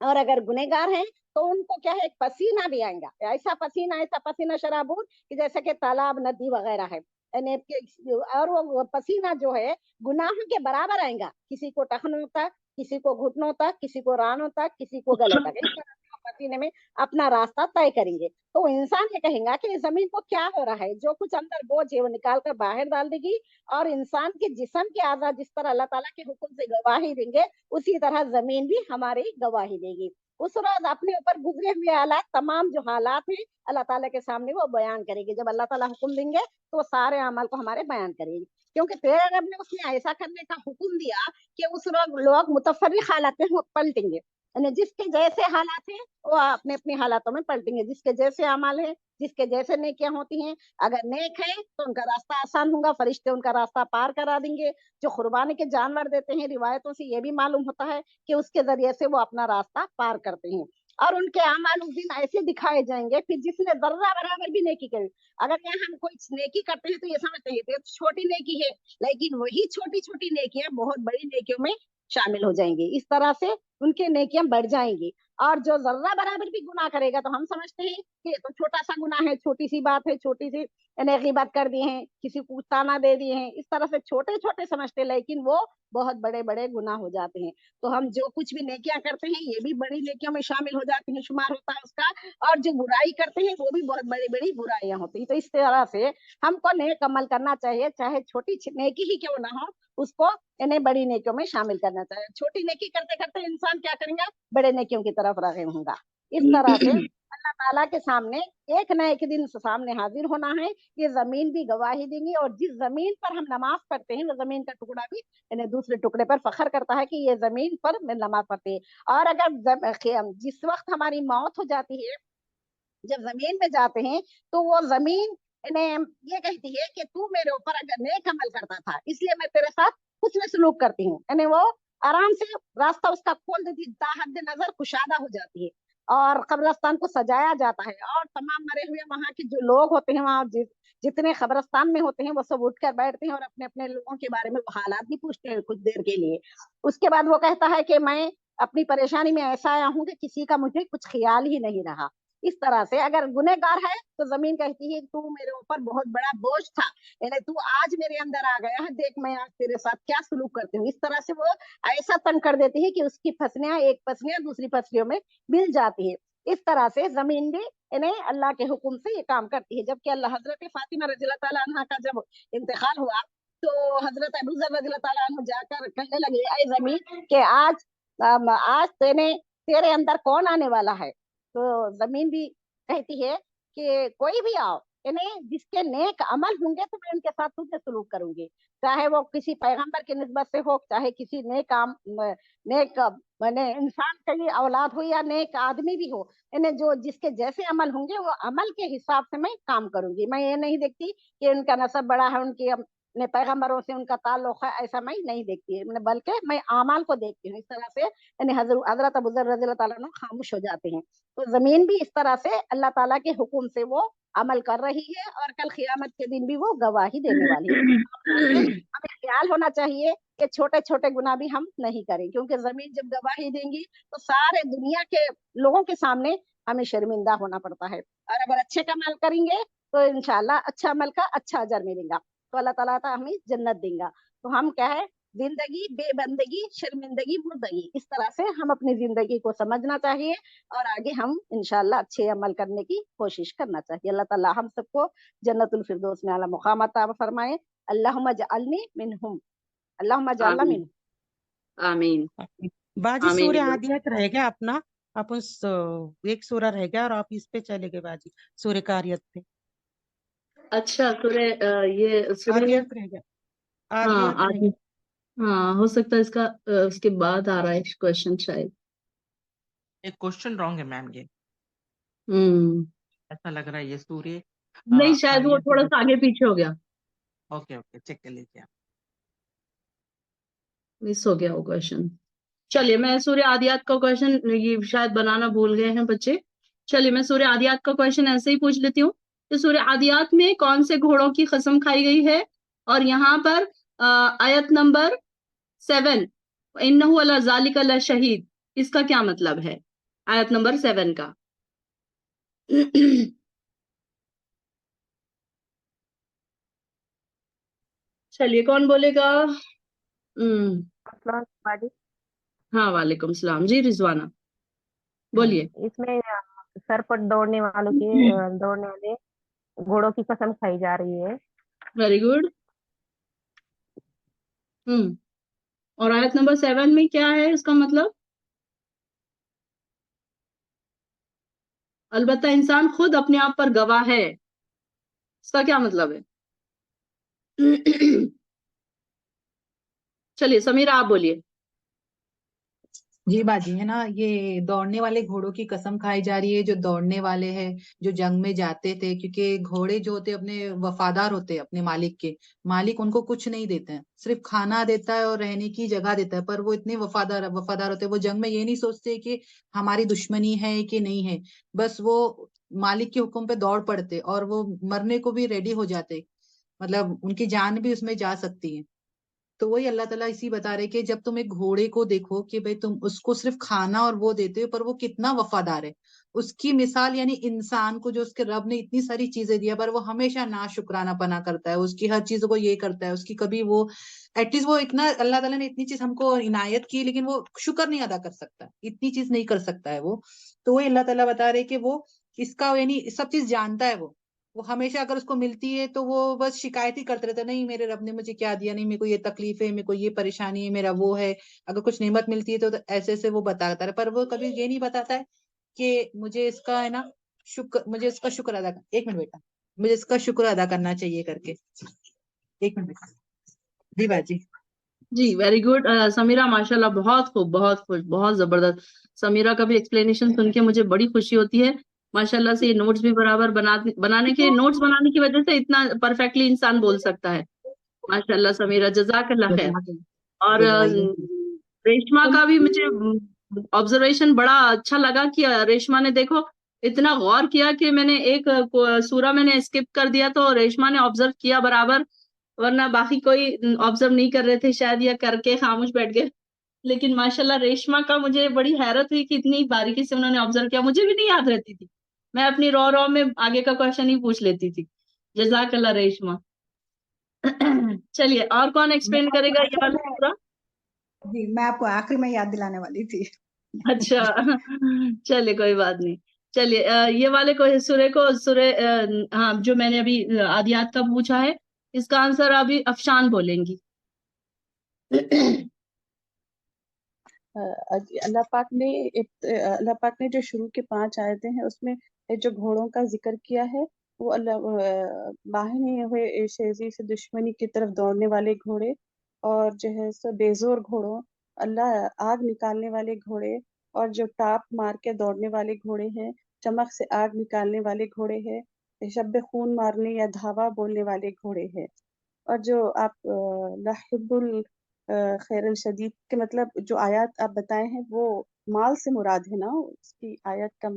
और अगर गुनहगार हैं तो उनको क्या है, पसीना भी आएगा, ऐसा पसीना शराबूर कि जैसे कि तालाब नदी वगैरह है, और वो पसीना जो है गुनाहों के बराबर आएगा, किसी को टखनों तक, किसी को घुटनों तक, किसी को रानों तक, किसी को गले तक। इस तरह से वो पसीने में अपना रास्ता तय करेंगे। तो इंसान ये कहेगा कि जमीन को क्या हो रहा है, जो कुछ अंदर बोझ है वो निकाल कर बाहर डाल देगी, और इंसान के जिस्म के आज़ा जिस तरह अल्लाह ताला के हुक्म से गवाही देंगे, उसी तरह जमीन भी हमारी गवाही देगी। उस रोज अपने ऊपर गुजरे हुए हालात, तमाम जो हालात हैं, अल्लाह ताला के सामने वो बयान करेगी। जब अल्लाह ताला हुक्म देंगे तो वो सारे अमल को हमारे बयान करेगी, क्योंकि तेरे रब ने उसने ऐसा करने का हुक्म दिया कि उस रोज लोग मुतफर्रिक हालात में पलटेंगे, यानी जिसके जैसे हालात हैं वो अपने अपने हालातों में पलटेंगे, जिसके जैसे अमल है, जिसके जैसे नेकियां होती हैं। अगर नेक है तो उनका रास्ता आसान होगा, फरिश्ते उनका रास्ता पार करा देंगे। जो कुर्बानी के जानवर देते हैं, रिवायतों से ये भी मालूम होता है कि उसके जरिए से वो अपना रास्ता पार करते हैं, और उनके अमाल उस दिन ऐसे दिखाए जाएंगे। फिर जिसने जर्रा बराबर भी नेकी करी, अगर यहाँ हम कोई नेकी करते हैं तो ये समझते हैं ये तो छोटी नेकी है, लेकिन वही छोटी छोटी नेकियां बहुत बड़ी नेकियों में शामिल हो जाएंगी। इस तरह से उनकी नेकियां बढ़ जाएंगी। और जो जर्रा बराबर भी गुनाह करेगा तो हम समझते हैं कि ये तो छोटा सा गुनाह है, छोटी सी बात है, छोटी सी गीबत कर दी है, किसी को ताना दे दिए हैं, इस तरह से छोटे छोटे समझते हैं, लेकिन वो बहुत बड़े बड़े गुनाह हो जाते हैं। तो हम जो कुछ भी नेकियां करते हैं ये भी बड़ी नेकियों में शामिल हो जाती हैं, शुमार होता है उसका, और जो बुराई करते हैं वो भी बहुत बड़ी बड़ी बुराइयां होती हैं। तो इस तरह से हमको नेक अमल करना चाहिए, चाहे छोटी नेकी ही क्यों ना हो, उसको इन्हें बड़ी नेकियों में शामिल करना चाहिए। छोटी नेकी करते करते इंसान क्या करेगा, बड़े नेकियों की तरफ राग़िब होगा। इस तरह से अल्लाह ताला के सामने एक न एक दिन सामने हाजिर होना है। ये जमीन भी गवाही देंगी और जिस जमीन पर हम नमाज पढ़ते हैं वो जमीन का टुकड़ा भी यानी दूसरे टुकड़े पर फख्र करता है कि ये जमीन पर मैं नमाज पढ़ती है। और अगर जिस वक्त हमारी मौत हो जाती है, जब जमीन में जाते हैं, तो वो जमीन इन्हें ये कहती है कि तू मेरे ऊपर अगर नेक अमल करता था इसलिए मैं तेरे साथ हुस्न सलूक करती हूँ। यानी वो आराम से रास्ता उसका खोल देती, ताहद नजर कुशादा हो जाती है और कब्रिस्तान को सजाया जाता है। और तमाम मरे हुए वहां के जो लोग होते हैं, वहां जितने कब्रिस्तान में होते हैं, वो सब उठकर बैठते हैं और अपने अपने लोगों के बारे में हालात भी पूछते हैं कुछ देर के लिए। उसके बाद वो कहता है कि मैं अपनी परेशानी में ऐसा आया हूँ कि किसी का मुझे कुछ ख्याल ही नहीं रहा। इस तरह से अगर गुनहगार है तो जमीन कहती है तू मेरे ऊपर बहुत बड़ा बोझ था, यानी तू आज मेरे अंदर आ गया है, देख मैं आज तेरे साथ क्या सलूक करती हूँ। इस तरह से वो ऐसा तंग कर देती है कि उसकी फसलियां एक फसलियां दूसरी फसलियों में मिल जाती है। इस तरह से जमीन भी इन्हें अल्लाह के हुक्म से ये काम करती है। जबकि अल्लाह हजरत फातिमा रज़ियल्लाहु ताला अन्हा का जब इंतकाल हुआ तो हजरत अबू ज़र रज़ियल्लाहु ताला अन्हु जाकर कहने लगे, ऐ जमीन कि आज तेरे अंदर कौन आने वाला है। तो जमीन भी कहती है कि कोई भी आओ, इन्हें जिसके नेक अमल होंगे तो मैं उनके साथ तुझे सलूक करूंगी, चाहे वो किसी पैगंबर की निस्बत से हो, चाहे किसी नेक मैंने इंसान की औलाद हो या नेक आदमी भी हो। इन्हें जो जिसके जैसे अमल होंगे वो अमल के हिसाब से मैं काम करूंगी। मैं ये नहीं देखती कि उनका नसब बड़ा है, उनकी अपने पैगंबरों से उनका ताल्लुक है, ऐसा मैं नहीं देखती है, बल्कि मैं अमाल को देखती हूँ। इस तरह से यानी हजरत अबू ज़र रज़ियल्लाहु ताला अन्हु खामोश हो जाते हैं। तो जमीन भी इस तरह से अल्लाह ताला के हुक्म से वो अमल कर रही है और कल क़यामत के दिन भी वो गवाही देने वाली है। हमें ख्याल होना चाहिए कि छोटे छोटे गुनाह भी हम नहीं करें, क्योंकि जमीन जब गवाही देंगी तो सारे दुनिया के लोगों के सामने हमें शर्मिंदा होना पड़ता है। और अगर अच्छे का अमल करेंगे तो इंशाल्लाह अच्छा अमल का अच्छा अजर मिलेगा, तो अल्लाह ताला हमें जन्नत देगा। तो हम क्या है, जिंदगी बेबंदगी शर्मिंदगी मुर्दगी, इस तरह से हम अपनी जिंदगी को समझना चाहिए और आगे हम इंशाल्लाह अच्छे अमल करने की कोशिश करना चाहिए। अल्लाह ताला हम सबको जन्नतुल फिरदौस में आला मुकाम अता फरमाए। अल्लाहुम्मा जअलनी मिनहुम, अल्लाहुम्मा जअलना आमीन मिनहुम। आमीन बाजी आमीन सूर्य या रब। आदियत रह गया अपना, आप उस एक सूरा रह गया और आप इस पे चले गए बाजी, सूर्य कारियत पे। अच्छा ये सूर्य आदियत रह गया, हाँ आदियत रह आदि गया। हाँ हो सकता है इसका उसके बाद आ रहा है क्वेश्चन शायद। एक क्वेश्चन रॉन्ग है मैम, ये हम्म ऐसा लग रहा है ये सूर्य नहीं शायद वो आर्या से थोड़ा सा आगे पीछे हो गया, ओके ओके चेक कर लीजिए आप। मिस हो गया वो क्वेश्चन। चलिए मैं सूर्य आदियात का क्वेश्चन ये शायद बनाना भूल गए हैं बच्चे। चलिए मैं सूर्य आदियात का क्वेश्चन ऐसे ही पूछ लेती हूँ कि सूर्य आदियात में कौन से घोड़ों की कसम खाई गई है। और यहाँ पर आयत नंबर 7 इन्नहु अला ज़ालिका लशहीद, इसका क्या मतलब है आयत नंबर 7 का। चलिए कौन बोलेगा। अस्सलाम वालेकुम। हाँ वालेकुम सलाम जी, रिजवाना बोलिए। इसमें सर पर दौड़ने वाले घोड़ों की कसम खाई जा रही है। Very good. और आयत नंबर 7 में क्या है इसका मतलब। अलबत्ता इंसान खुद अपने आप पर गवाह है, इसका क्या मतलब है। चलिए समीरा आप बोलिए। जी बाजी, है ना, ये दौड़ने वाले घोड़ों की कसम खाई जा रही है, जो दौड़ने वाले हैं, जो जंग में जाते थे, क्योंकि घोड़े जो होते अपने वफादार होते हैं अपने मालिक के। मालिक उनको कुछ नहीं देते हैं, सिर्फ खाना देता है और रहने की जगह देता है, पर वो इतने वफादार होते हैं। वो जंग में ये नहीं सोचते कि हमारी दुश्मनी है कि नहीं है, बस वो मालिक के हुक्म पे दौड़ पड़ते और वो मरने को भी रेडी हो जाते, मतलब उनकी जान भी उसमें जा सकती है। तो वही अल्लाह ताला इसी बता रहे कि जब तुम एक घोड़े को देखो कि भाई तुम उसको सिर्फ खाना और वो देते हो, पर वो कितना वफादार है, उसकी मिसाल यानी इंसान को जो उसके रब ने इतनी सारी चीजें दिया पर वो हमेशा ना शुक्राना पना करता है, उसकी हर चीजों को ये करता है, उसकी कभी वो एटलीस्ट वो इतना अल्लाह ताला ने इतनी चीज हमको इनायत की, लेकिन वो शुक्र नहीं अदा कर सकता, इतनी चीज नहीं कर सकता है वो। तो वही अल्लाह ताला बता रहे कि वो इसका यानी सब चीज जानता है। वो हमेशा अगर उसको मिलती है तो वो बस शिकायत ही करते रहता है, नहीं मेरे रब ने मुझे क्या दिया, नहीं मेरे को ये तकलीफ है, मेरे को ये परेशानी है, मेरा वो है। अगर कुछ नेमत मिलती है तो ऐसे ऐसे वो बताता है, पर वो कभी ये नहीं बताता है कि मुझे इसका है ना मुझे इसका शुक्र अदा एक मिनट बेटा, मुझे इसका शुक्र अदा करना चाहिए करके। एक मिनट बेटा। जी बाजी। जी वेरी गुड समीरा, माशाल्लाह, बहुत खूब, बहुत खुश, बहुत जबरदस्त। समीरा का भी एक्सप्लेनेशन सुन के मुझे बड़ी खुशी होती है। माशाल्लाह से ये नोट्स भी बराबर बनाने की वजह से इतना परफेक्टली इंसान बोल सकता है। माशाल्लाह समीरा, जजाकल्लाह खैर। और रेशमा का भी मुझे ऑब्जर्वेशन बड़ा अच्छा लगा कि रेशमा ने देखो इतना गौर किया कि मैंने एक सूरा मैंने स्किप कर दिया तो रेशमा ने ऑब्जर्व किया बराबर, वरना बाकी कोई ऑब्जर्व नहीं कर रहे थे शायद, या करके खामोश बैठ गए। लेकिन माशाल्लाह रेशमा का मुझे बड़ी हैरत हुई कि इतनी बारीकी से उन्होंने ऑब्जर्व किया, मुझे भी नहीं याद रहती थी। मैं अपनी रॉ में आगे का क्वेश्चन ही पूछ लेती थी। जजाकल्लाह रेशमा। चलिए और कौन एक्सप्लेन करेगा ये वाला पूरा? जी, मैं आपको आखिरी में याद दिलाने वाली थी। अच्छा चलिए कोई बात नहीं। चलिए ये वाले को सूरे हाँ, जो मैंने अभी आदियात का पूछा है, इसका आंसर अभी अफशान बोलेंगी। अल्लाह पाक ने जो शुरू के 5 आयतें हैं उसमें जो घोड़ों का जिक्र किया है वो बाहिनी हुए शेजी से दुश्मनी की तरफ दौड़ने वाले घोड़े, और जो है सो बेजोर घोड़ों, अल्लाह आग निकालने वाले घोड़े, और जो टाप मार के दौड़ने वाले घोड़े हैं, चमक से आग निकालने वाले घोड़े हैं, शब्बे खून मारने या धावा बोलने वाले घोड़े हैं। और जो आप लाहिब्बुल खैरल शदीद के मतलब जो आयत आप बताए हैं वो माल से मुराद है ना, उसकी आयत का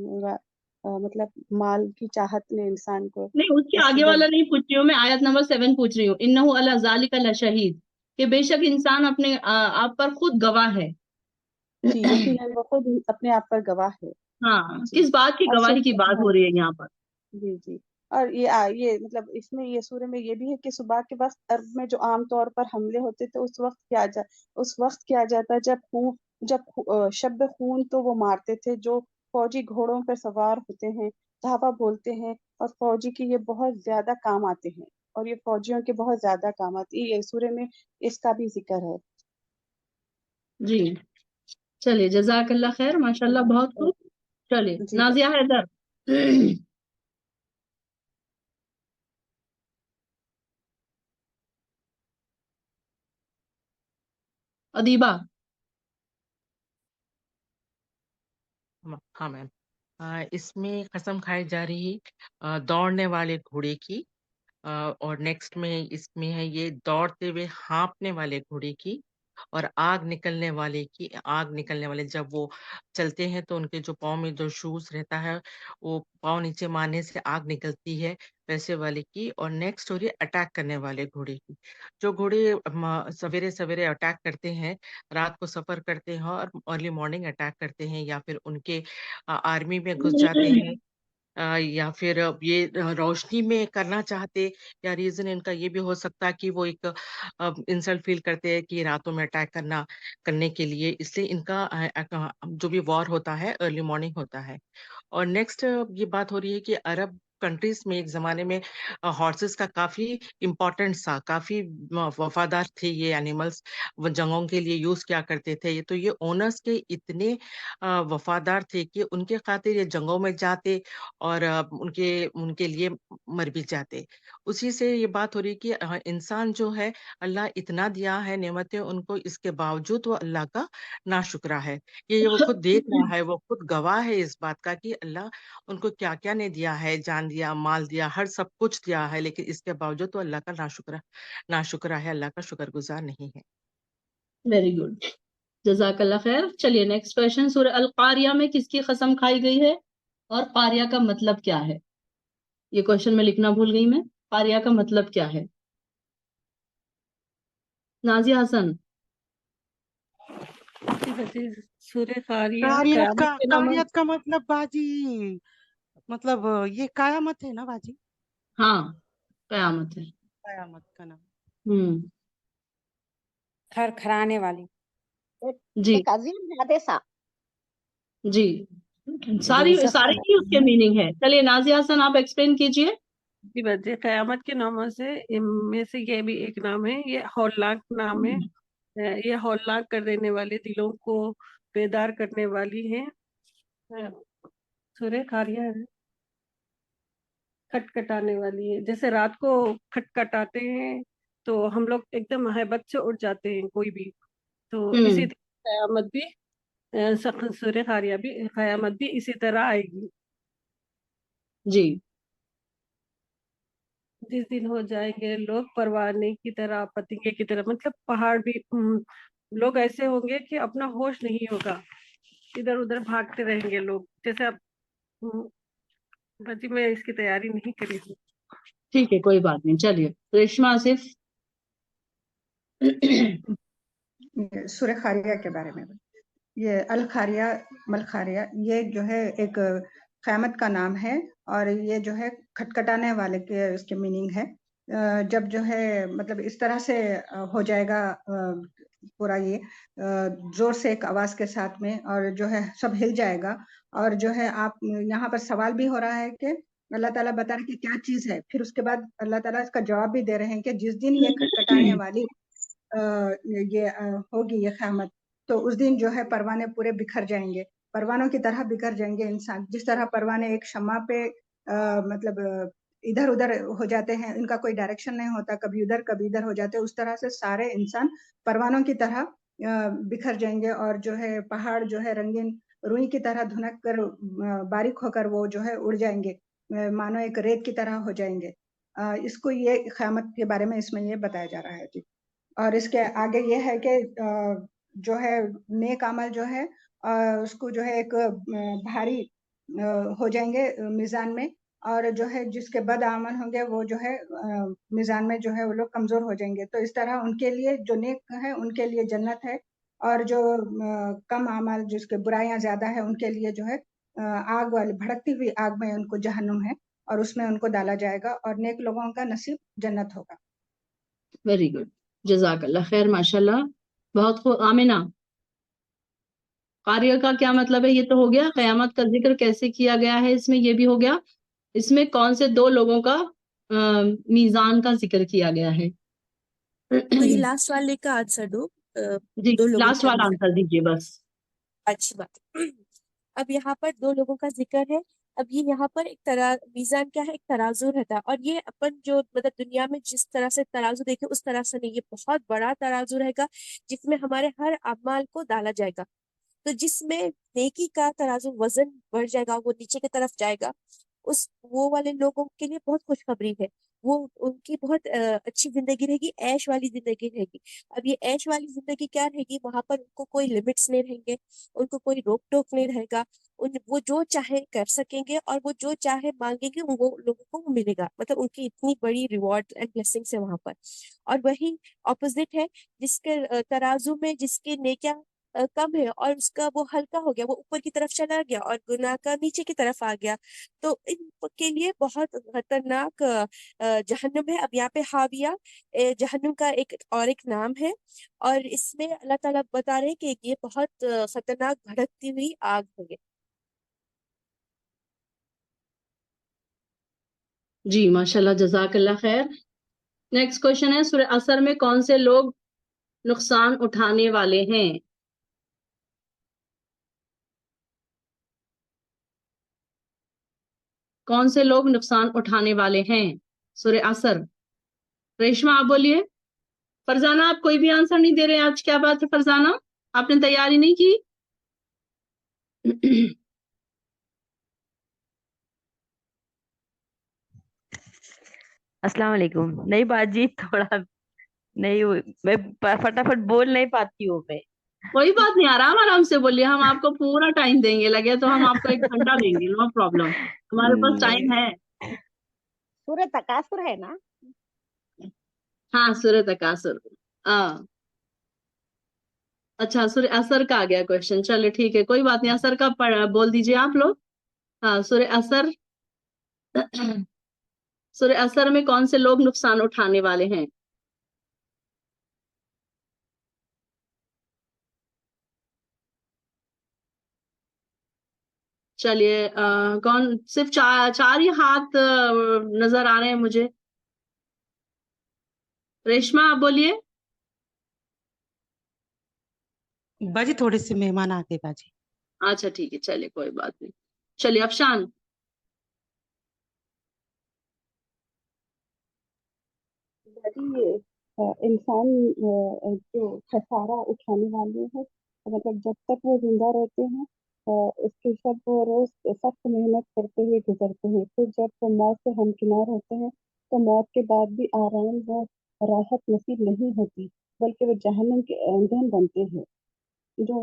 मतलब माल की चाहत ने इंसान को नहीं, उसके आगे वाला नहीं पूछ रही हूँ मैं, आयत नंबर 7 पूछ रही हूँ। इन्नहु अला ज़ालिका लशहीद, कि बेशक इंसान अपने आप पर खुद गवाह है। जी, यकीनन वो खुद अपने आप पर गवाह है। हाँ, जी, किस बात की और गवाही की बात हो रही है यहाँ पर? जी जी। और ये मतलब इसमें ये सूरह में ये भी है कि सुबह के वक्त अरब में जो आम तौर पर हमले होते थे उस वक्त किया जाता जब शब खून तो वो मारते थे जो फौजी घोड़ों पर सवार होते हैं, धावा बोलते हैं, और फौजी की ये बहुत ज्यादा काम आते हैं, और ये फौजियों के बहुत ज्यादा काम आती है। ये सूरह में इसका भी जिक्र है। जी चलिए, जजाकल्लाह खैर, माशाल्लाह, बहुत खूब। चलिए जी नाजिया हैदर। अदीबा। हाँ मैम। इसमें कसम खाई जा रही दौड़ने वाले घोड़े की, और नेक्स्ट में इसमें है ये दौड़ते हुए हाँफने वाले घोड़े की, और आग निकलने वाले जब वो चलते हैं तो उनके जो पाँव में जो शूज रहता है वो पाँव नीचे मारने से आग निकलती है, वैसे वाले की। और नेक्स्ट हो रही है अटैक करने वाले घोड़े की। जो घोड़े सवेरे सवेरे अटैक करते हैं, रात को सफर करते हैं और अर्ली मॉर्निंग अटैक करते हैं, या फिर उनके आर्मी में घुस जाते हैं, या फिर ये रोशनी में करना चाहते, या रीजन इनका ये भी हो सकता है कि वो एक इंसल्ट फील करते हैं कि रातों में अटैक करने के लिए, इसलिए इनका जो भी वॉर होता है अर्ली मॉर्निंग होता है। और नेक्स्ट ये बात हो रही है कि अरब कंट्रीज में एक जमाने में हॉर्सेस का काफी इम्पोर्टेंट था, काफी वफादार थे ये एनिमल्स, वो जंगों के लिए यूज किया करते थे। ये तो ये ओनर्स के इतने वफादार थे कि उनके खातिर ये जंगों में जाते, और उनके उनके लिए मर भी जाते। उसी से ये बात हो रही कि इंसान जो है, अल्लाह इतना दिया है नेमतें उनको, इसके बावजूद वो अल्लाह का नाशुक्रा है। ये वो खुद देख रहा है, वो खुद गवाह है इस बात का कि अल्लाह उनको क्या क्या ने दिया है, जान दिया, माल दिया, हर सब कुछ दिया है, लेकिन इसके बावजूद तो अल्लाह का नाशुक्रा है, अल्लाह का शुक्रगुजार नहीं है। वेरी गुड, जजाकल्लाह खैर। चलिए नेक्स्ट क्वेश्चन, सूरह अल कारिया में किसकी कसम खाई गई है और कारिया का मतलब क्या है? ये क्वेश्चन में लिखना भूल गई मैं, कारिया का मतलब क्या है? नाजिया हसन। सूरह कारिया कयामत के नाम। कारियत का मतलब बाजी, मतलब ये कयामत है ना बाजी? हाँ, कयामत है। कयामत का नाम। खरखराने वाली। जी एक अजीम हादसा। जी, सारे ही उसके मीनिंग है। चलिए नाजिया हसन आप एक्सप्लेन कीजिए। जी बच्चे, कयामत के नामों से इनमें से ये भी एक नाम है, ये हौलनाक नाम है। ये हौलनाक कर देने वाले, दिलों को बेदार करने वाली है। सूरह कारिया है। खटखटाने वाली है। जैसे रात को खटखटाते हैं तो हम लोग एकदम हैबत से उठ जाते हैं कोई भी, तो इसी हम्म। तरह क़यामत भी सूरह क़ारिया भी, क़यामत भी इसी तरह आएगी। जी। जिस दिन हो जाएंगे लोग परवाने की तरह, पतंगे की तरह, मतलब पहाड़ भी लोग ऐसे होंगे कि अपना होश नहीं होगा, इधर उधर भागते रहेंगे लोग। जैसे अब बाजी मैं इसकी तैयारी नहीं करी हूँ। ठीक है, कोई बात नहीं, चलिए रेशमा आसिफ। सूरह खारिया के बारे में, ये अल खारिया मल खारिया, ये जो है एक क़यामत का नाम है, और ये जो है खटखटाने वाले के इसके मीनिंग है। जब जो है मतलब इस तरह से हो जाएगा पूरा ये जोर से एक आवाज के साथ में, और जो है सब हिल जाएगा। और जो है आप यहाँ पर सवाल भी हो रहा है कि अल्लाह ताला बता रहे हैं कि क्या चीज है, फिर उसके बाद अल्लाह ताला इसका जवाब भी दे रहे हैं कि जिस दिन ये खटखटाने वाली ये होगी ये क़यामत, तो उस दिन जो है परवाने पूरे बिखर जाएंगे, परवानों की तरह बिखर जाएंगे इंसान। जिस तरह परवाने एक शम्मा पे मतलब इधर उधर हो जाते हैं, इनका कोई डायरेक्शन नहीं होता, कभी उधर कभी इधर हो जाते हैं, उस तरह से सारे इंसान परवानों की तरह बिखर जाएंगे। और जो है पहाड़ जो है रंगीन रुई की तरह धुनक कर बारीक होकर वो जो है उड़ जाएंगे, मानो एक रेत की तरह हो जाएंगे। इसको ये क़यामत के बारे में इसमें ये बताया जा रहा है जी। और इसके आगे ये है कि जो है नेक अमल जो है उसको जो है एक भारी हो जाएंगे मीज़ान में, और जो है जिसके बद अमल होंगे वो जो है मीज़ान में जो है वो लोग कमज़ोर हो जाएंगे। तो इस तरह उनके लिए जो नेक है उनके लिए जन्नत है, और जो कम अमल जिसके बुराइयां ज़्यादा है उनके लिए जो है आग वाली भड़कती हुई आग में उनको जहन्नुम है, और उसमें उनको डाला जाएगा, और नेक लोगों का नसीब जन्नत होगा। वेरी गुड, जज़ाकल्लाह खैर, माशाल्लाह, बहुत खूब। आमिना, कारिया का क्या मतलब है? ये तो हो गया, क़यामत का जिक्र कैसे किया गया है इसमें, ये भी हो गया। इसमें कौन से दो लोगों का मीज़ान का जिक्र किया गया है? वही लास्ट वाले का आंसर दो। जी, दो लोगों लास्ट का वाला मीज़ान। आंसर दीजिए बस। अच्छी बात। अब यहाँ पर दो लोगों का जिक्र है। अब ये यहाँ पर एक मीज़ान क्या है, एक तराजू रहता है, और ये अपन जो मतलब दुनिया में जिस तरह से तराजू देखे उस तरह से नहीं, ये बहुत बड़ा तराजू रहेगा जिसमें हमारे हर अमाल को डाला जाएगा। तो जिसमें नेकी का तराजू वजन बढ़ जाएगा, वो नीचे की तरफ जाएगा, वो वाले लोगों के लिए बहुत खुशखबरी है। वो उनकी बहुत अच्छी जिंदगी रहेगी, ऐश वाली जिंदगी रहेगी। अब ये ऐश वाली जिंदगी क्या रहेगी, वहां पर उनको कोई लिमिट्स नहीं रहेंगे, उनको कोई रोक टोक नहीं रहेगा, वो जो चाहे कर सकेंगे, और वो जो चाहे मांगेंगे वो लोगों को मिलेगा। मतलब उनकी इतनी बड़ी रिवॉर्ड एंड ब्लेसिंग्स है वहां पर। और वही ऑपोजिट है, जिसके तराजू में जिसके नेकियां कम है और उसका वो हल्का हो गया, वो ऊपर की तरफ चला गया, और गुनाह का नीचे की तरफ आ गया, तो इन के लिए बहुत खतरनाक जहन्नुम है। अब यहाँ पे हाविया जहन्नुम का एक नाम है, और इसमें अल्लाह ताला बता रहे हैं कि ये बहुत खतरनाक भड़कती हुई आग है। जी माशाल्लाह, जज़ाकल्लाह खैर। नेक्स्ट क्वेश्चन है, सूरह असर में कौन से लोग नुकसान उठाने वाले हैं? कौन से लोग नुकसान उठाने वाले हैं सूरह असर? रेशमा आप बोलिए। फरजाना आप कोई भी आंसर नहीं दे रहे हैं आज, क्या बात है फरजाना, आपने तैयारी नहीं की? अस्सलाम वालेकुम। नहीं बाजी, थोड़ा नहीं मैं फटाफट बोल नहीं पाती हूँ मैं। कोई बात नहीं, आराम आराम से बोलिए, हम आपको पूरा टाइम देंगे, लगे तो हम आपको 1 घंटा देंगे, नो प्रॉब्लम, हमारे पास टाइम है। सूरह तकासुर है ना? हाँ, सूरह तकासुर। हाँ, अच्छा, सूरह असर का आ गया क्वेश्चन, चलो ठीक है, कोई बात नहीं, असर का बोल दीजिए आप लोग। हाँ, सूरह असर। सूरह असर में कौन से लोग नुकसान उठाने वाले हैं? चलिए, कौन, सिर्फ चार ही हाथ नजर आ रहे हैं मुझे। रेशमा आप बोलिए। बाजी थोड़े से मेहमान आते बाजी। अच्छा ठीक है, चलिए कोई बात नहीं, चलिए अफशान। ये इंसान जो खसारा उठाने वाले हैं, मतलब जब तक वो जिंदा रहते हैं उसके सब वो रोज सख्त मेहनत करते हुए गुजरते हैं। फिर जब वो मौत से हमकिनार होते हैं तो मौत के बाद भी आराम व राहत नसीब नहीं होती, बल्कि वो जहन्नम के ईंधन बनते हैं। जो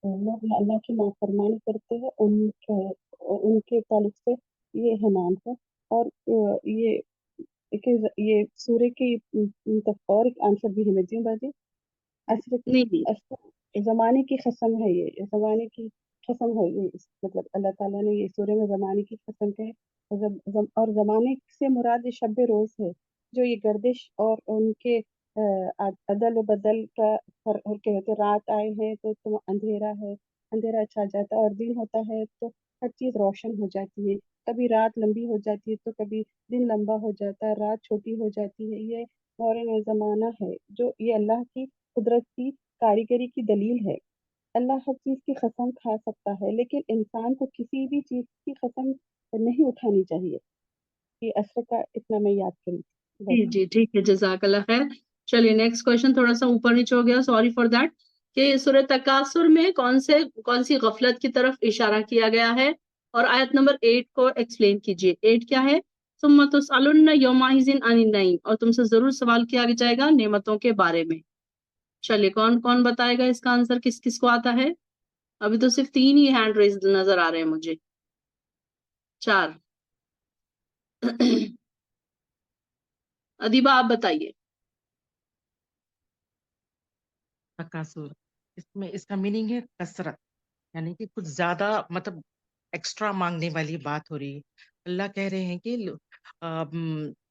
लोग अल्लाह की नाफरमानी करते हैं उनके ताल्लुक से ये हमाम है। और ये सूर्य की और एक आंसर भी है मैं बाजी असर नहीं नहीं असर जमाने की कसम है, ये जमाने की कसम है ये मतलब अल्लाह ताला ने ये सूर्य में जमाने की कसम कहे। और जमाने से मुराद ये शब रोज है, जो ये गर्दिश और उनके अदल बदल का के होते। रात आए हैं तो तुम अंधेरा है, अंधेरा छा जाता है, और दिन होता है तो हर चीज रोशन हो जाती है। कभी रात लंबी हो जाती है तो कभी दिन लंबा हो जाता है, रात छोटी हो जाती है। ये मौरन जमाना है, जो ये अल्लाह की कुदरत की कारीगरी की दलील है। अल्लाह हर चीज की कसम खा सकता है, लेकिन इंसान को किसी भी चीज की कसम नहीं उठानी चाहिए। ये असर का इतना मैं याद करी थी जी बस। जी ठीक है, जजाकल्लाह खैर। चलिए नेक्स्ट क्वेश्चन थोड़ा सा ऊपर नीचे हो गया, सॉरी फॉर दैट। कि सूरह तकासुर में कौन सी गफलत की तरफ इशारा किया गया है, और आयत नंबर 8 को एक्सप्लेन कीजिए। 8 क्या है? सुम्मा तुसअलुन्ना यौमाइज़िन अनिन नईम, और तुमसे जरूर सवाल किया जाएगा नेमतों के बारे में। चलिए कौन कौन बताएगा इसका आंसर, किस किस को आता है? अभी तो सिर्फ 3 ही हैंड रेज नजर आ रहे हैं मुझे, 4। अदीबा आप बताइए। तकासुर, इसमें इसका मीनिंग है कसरत, यानी कि कुछ ज्यादा मतलब एक्स्ट्रा मांगने वाली बात हो रही है। अल्लाह कह रहे हैं कि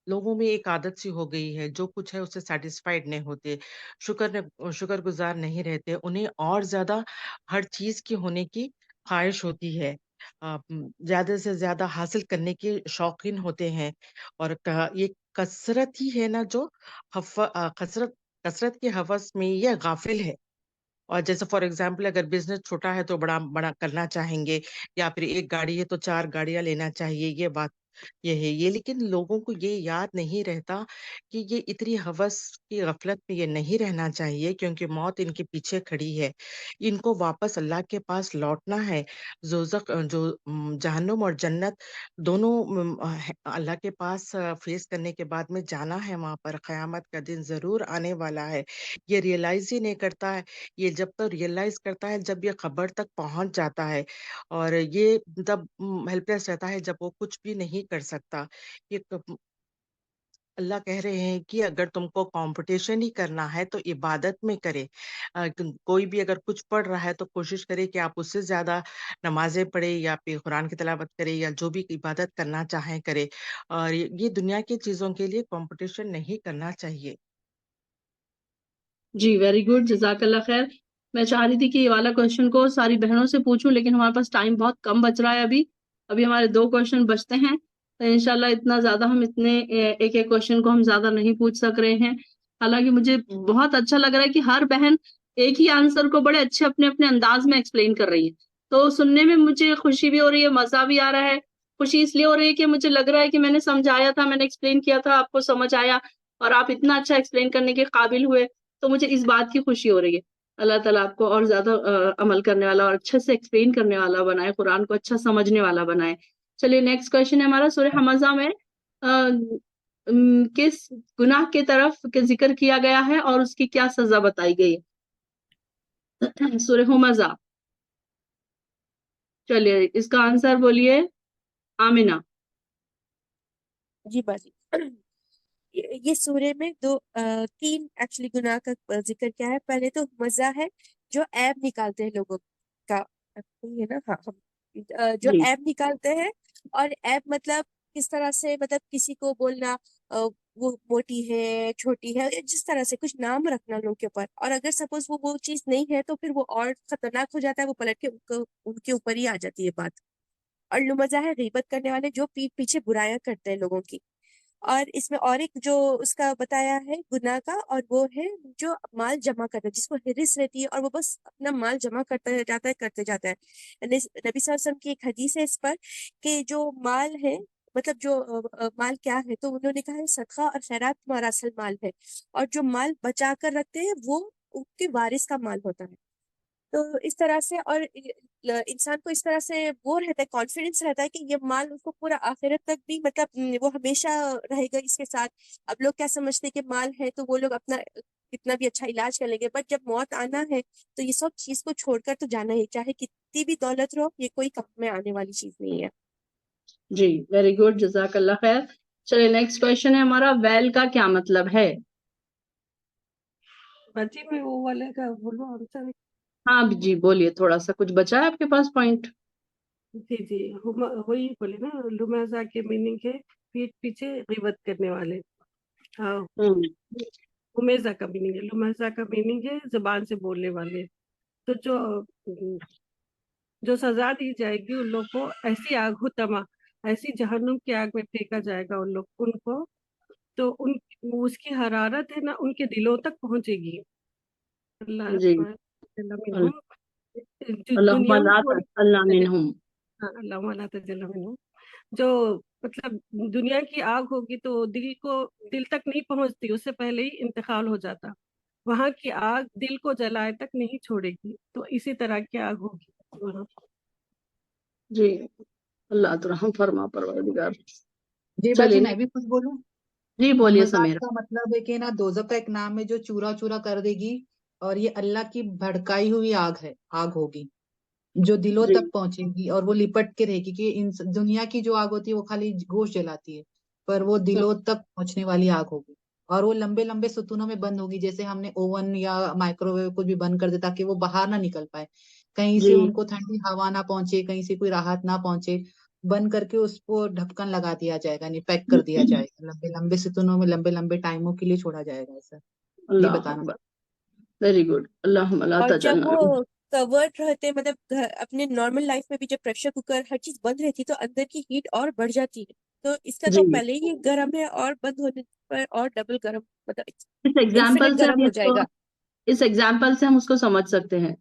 लोगों में एक आदत सी हो गई है, जो कुछ है उससे सेटिस्फाइड नहीं होते, शुक्रगुजार नहीं रहते, उन्हें और ज्यादा हर चीज की होने की ख्वाहिश होती है, ज्यादा से ज्यादा हासिल करने के शौकीन होते हैं। और ये कसरत ही है ना जो कसरत कसरत के हवस में ये गाफिल है। और जैसे फॉर एग्जाम्पल अगर बिजनेस छोटा है तो बड़ा बड़ा करना चाहेंगे, या फिर एक गाड़ी है तो 4 गाड़ियां लेना चाहिए, ये बात ये है ये। लेकिन लोगों को ये याद नहीं रहता कि ये इतनी हवस की गफलत में ये नहीं रहना चाहिए, क्योंकि मौत इनके पीछे खड़ी है। इनको वापस अल्लाह के पास लौटना है। जहन्नुम और जन्नत दोनों अल्लाह के पास फेस करने के बाद में जाना है, वहां पर क़यामत का दिन जरूर आने वाला है। ये रियलाइज ही नहीं करता है। ये जब तक रियलाइज करता है जब ये खबर तक पहुंच जाता है, और ये तब हेल्पलेस रहता है जब वो कुछ भी नहीं कर सकता। ये अल्लाह कह रहे हैं कि अगर तुमको कंपटीशन ही करना है तो इबादत में करे। कोई भी अगर कुछ पढ़ रहा है तो कोशिश करे कि आप उससे ज्यादा नमाजें पढ़े, या फिर कुरान की तिलावत करे, या जो भी इबादत करना चाहे करे। और ये दुनिया की चीजों के लिए कंपटीशन नहीं करना चाहिए। जी वेरी गुड, जजाकल्ला खैर। मैं चाह रही थी कि ये वाला क्वेश्चन को सारी बहनों से पूछूं, लेकिन हमारे पास टाइम बहुत कम बच रहा है। अभी हमारे 2 क्वेश्चन बचते हैं, तो इंशाल्लाह इतना ज्यादा हम इतने एक एक क्वेश्चन को हम ज्यादा नहीं पूछ सक रहे हैं। हालांकि मुझे बहुत अच्छा लग रहा है कि हर बहन एक ही आंसर को बड़े अच्छे अपने अपने अंदाज में एक्सप्लेन कर रही है, तो सुनने में मुझे खुशी भी हो रही है, मजा भी आ रहा है। खुशी इसलिए हो रही है कि मुझे लग रहा है कि मैंने समझाया था, मैंने एक्सप्लेन किया था, आपको समझ आया, और आप इतना अच्छा एक्सप्लेन करने के काबिल हुए, तो मुझे इस बात की खुशी हो रही है। अल्लाह ताला आपको और ज्यादा अमल करने वाला और अच्छे से एक्सप्लेन करने वाला बनाए, कुरान को अच्छा समझने वाला बनाए। चलिए नेक्स्ट क्वेश्चन है हमारा, सूरह हमज़ा में किस गुनाह के तरफ के जिक्र किया गया है और उसकी क्या सजा बताई गई है? सूरह हमज़ा। चलिए इसका आंसर बोलिए आमिना। जी बाजी। ये सूर्य में 3 एक्चुअली गुनाह का जिक्र क्या है। पहले तो मजा है, जो ऐब निकालते हैं लोगों का, है ना। हाँ जो जी ऐब निकालते हैं, और ऐब मतलब किस तरह से, मतलब किसी को बोलना वो मोटी है, छोटी है, जिस तरह से कुछ नाम रखना लोगों के ऊपर, और अगर सपोज वो चीज नहीं है तो फिर वो और खतरनाक हो जाता है, वो पलट के उनके ऊपर ही आ जाती है बात। और लुमजा है गीबत करने वाले, जो पीठ पीछे बुराइयां करते हैं लोगों की। और इसमें और एक जो उसका बताया है गुनाह का, और वो है जो माल जमा करता है, जिसको हिरिस रहती है और वो बस अपना माल जमा करता जाता है, करते जाता है। नबी सल्लल्लाहु अलैहि वसल्लम की एक हदीस है इस पर, कि जो माल है مطلب جو مال کیا ہے، تو انہوں نے کہا ہے صدقہ اور خیرات تمہارا اصل مال ہے، اور جو مال بچا کر رکھتے ہیں وہ ان کے وارث کا مال ہوتا ہے۔ تو اس طرح سے، اور انسان کو اس طرح سے وہ رہتا ہے، کانفیڈنس رہتا ہے کہ یہ مال اس کو پورا آخرت تک بھی مطلب وہ ہمیشہ رہے گا اس کے ساتھ۔ اب لوگ کیا سمجھتے ہیں کہ مال ہے تو وہ لوگ اپنا کتنا بھی اچھا علاج کر لیں گے، بٹ جب موت آنا ہے تو یہ سب چیز کو چھوڑ کر تو جانا ہی، چاہے کتنی بھی دولت رہو، یہ کوئی کام میں آنے والی چیز نہیں ہے۔ جی ویری گڈ، جزاک اللہ خیر۔ چلیے نیکسٹ کوشچن ہے ہمارا، ویل کا کیا مطلب ہے؟ باجی میں وہ والے کا بولوں آنسر؟ ہاں جی بولیے، تھوڑا سا کچھ بچا ہے آپ کے پاس پوائنٹ؟ جی وہی بولے نا، لمزہ کے میننگ ہے پیٹ پیچھے غیبت کرنے والے۔ ہاں لمزہ کا میننگ ہے، لمزہ کا میننگ ہے زبان سے بولنے والے۔ تو جو سزا دی جائے گی ان لوگ کو، ایسی آگ ہوتما، ایسی جہنم کی آگ میں پھینکا جائے گا ان کو، تو اس کی حرارت ہے نا ان کے دلوں تک پہنچے گی۔ اللہ جی اللہم دنیا میں لا تھوڑی، تجعلنا منہم۔ اللہم لا تجعلنا منہم، جو مطلب دنیا کی آگ ہوگی تو دل تک نہیں پہنچتی، اس سے پہلے ہی انتقال ہو جاتا۔ وہاں کی آگ دل کو جلائے تک نہیں چھوڑے گی، تو اسی طرح کی آگ ہوگی وہاں۔ جی اللہ تو رحم فرما پروردگار۔ جی باجی چلیے میں بھی کچھ بولوں؟ جی بولیے لمزات سمیرہ۔ کا مطلب ہے کہ نا دوزخ کا ایک نام ہے جو چورا چورا کر دے گی، اور یہ اللہ کی بھڑکائی ہوئی آگ ہوگی جو دلوں جی تک پہنچے گی، اور وہ لپٹ کے رہے گی کہ دنیا کی جو آگ ہوتی ہے وہ خالی گوشت جلاتی ہے، پر وہ دلوں تک پہنچنے والی آگ ہوگی، اور وہ لمبے لمبے ستونوں میں بند ہوگی، جیسے ہم نے اوون یا مائکرو ویو کچھ بھی بند کر دے تاکہ وہ باہر نہ نکل پائے، کہیں سے جی ان کو ٹھنڈی ہوا نہ پہنچے، کہیں سے کوئی راحت نہ پہنچے، بند کر کے اس کو ڈھکن لگا دیا جائے گا، یعنی پیک کر دیا جائے گا، لمبے لمبے ستونوں میں لمبے لمبے ٹائموں کے لیے چھوڑا جائے گا ایسا۔ یہ اللہ بتانا اکبر، ویری گڈ، اللہم لا اور جب تجعلنا وہ منہم۔ کورڈ رہتے، مطلب اپنے نارمل لائف میں بھی جب پریشر کوکر ہر چیز بند رہتی تو اندر کی ہیٹ اور بڑھ جاتی ہے، تو اس کا جی تو پہلے ہی گرم ہے، اور بند ہونے پر اور ڈبل گرم، مطلب اس ایگزامپل انفینٹ سے گرم ہم ہو جائے گا۔ اس ایگزامپل سے ہم اس کو سمجھ سکتے ہیں۔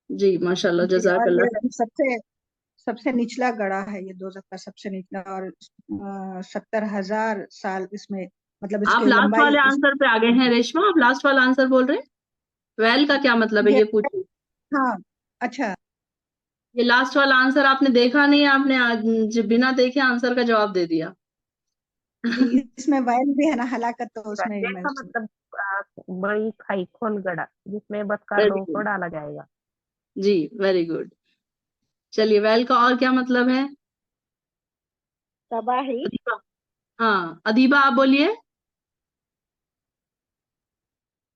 جی ماشاء اللہ، جی، جزاک اور اللہ یہ سب سے نچلا گڑھا ہے، یہ دوزخ کا سب سے نچلا، اور 70,000 سال اس میں، مطلب اس آپ کی لاسٹ لمبائی والے آنسر پہ آگے ہیں ریشما، آپ لاسٹ والا آنسر بول رہے ہیں، ویل کا کیا مطلب ہے یہ پوچھیے۔ ہاں اچھا، یہ لاسٹ والا آنسر آپ نے دیکھا نہیں، آپ نے بنا دیکھے آنسر کا جواب دے دیا۔ جی اس میں ویل بھی ہے نا، ہلاکت، تو اس میں ویل کا مطلب بڑی کھائی کھول گڑا جس میں بدکار لوگوں کو ڈالا جائے گا۔ جی ویری گڈ۔ چلیے ویل کا اور کیا مطلب ہے؟ تباہی۔ ہاں ادیبہ آپ بولیے۔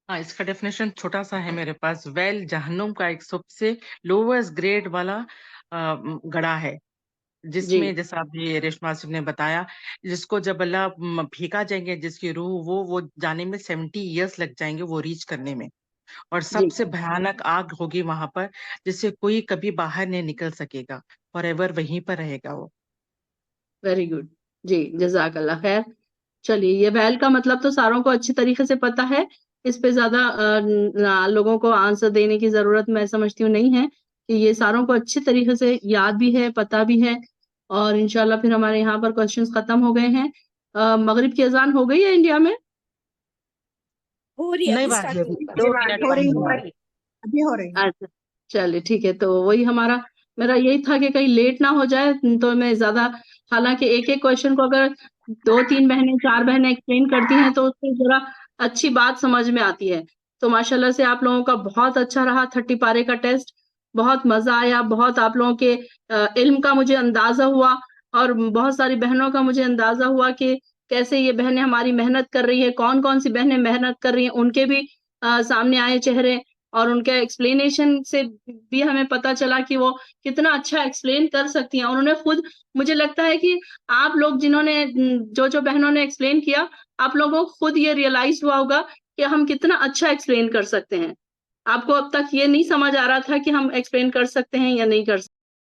ہاں اس کا ڈیفینیشن چھوٹا سا ہے میرے پاس، ویل جہنم کا ایک سب سے لوئسٹ گریڈ والا گڑھا ہے، جس جی میں جیسا ابھی ریشما صاحب نے بتایا، جس کو جب اللہ پھینکا جائیں گے، جس کی روح وہ جانے میں 70 ایئرس لگ جائیں گے وہ ریچ کرنے میں، اور جی سب سے بھیانک آگ ہوگی وہاں پر، جس سے کوئی کبھی باہر نہیں نکل سکے گا، فار ایور وہیں پر رہے گا وہ۔ ویری گڈ، جی جزاک اللہ خیر۔ چلیے یہ ویل کا مطلب تو ساروں کو اچھی طریقے سے پتا ہے، اس پہ زیادہ لوگوں کو آنسر دینے کی ضرورت میں سمجھتی ہوں نہیں ہے، کہ یہ ساروں کو اچھی طریقے سے یاد بھی ہے، پتا بھی ہے، اور انشاءاللہ پھر ہمارے یہاں پر کوشچنز ختم ہو گئے ہیں۔ مغرب کی اذان ہو گئی ہے انڈیا میں؟ ہو رہی نہیں ابھی باجی، اسٹارٹ ابھی ہوگا۔ 2 منٹ ہو رہی بعد ہے، ابھی ہو رہی ہے۔ اچھا چلیے ٹھیک ہے، تو وہی میرا یہی تھا کہ کہیں لیٹ نہ ہو جائے، تو میں زیادہ، حالانکہ ایک ایک کوشچن کو اگر 2-3 بہنیں 4 بہنیں ایکسپلین کرتی ہیں تو اس سے ذرا اچھی بات سمجھ میں آتی ہے۔ تو ماشاءاللہ سے آپ لوگوں کا بہت اچھا رہا 30 پارے کا ٹیسٹ، بہت مزہ آیا، بہت آپ لوگوں کے علم کا مجھے اندازہ ہوا، اور بہت ساری بہنوں کا مجھے اندازہ ہوا کہ کیسے یہ بہنیں ہماری محنت کر رہی ہے، کون کون سی بہنیں محنت کر رہی ہیں، ان کے بھی سامنے آئے چہرے، اور ان کے ایکسپلینیشن سے بھی ہمیں پتا چلا کہ وہ کتنا اچھا ایکسپلین کر سکتی ہیں، اور انہوں نے خود، مجھے لگتا ہے کہ آپ لوگ جنہوں نے جو بہنوں نے ایکسپلین کیا، آپ لوگوں کو خود یہ ریئلائز ہوا ہوگا کہ ہم کتنا اچھا ایکسپلین کر سکتے ہیں۔ آپ کو اب تک یہ نہیں سمجھ آ رہا تھا کہ ہم ایکسپلین کر سکتے ہیں یا نہیں کر سکتے۔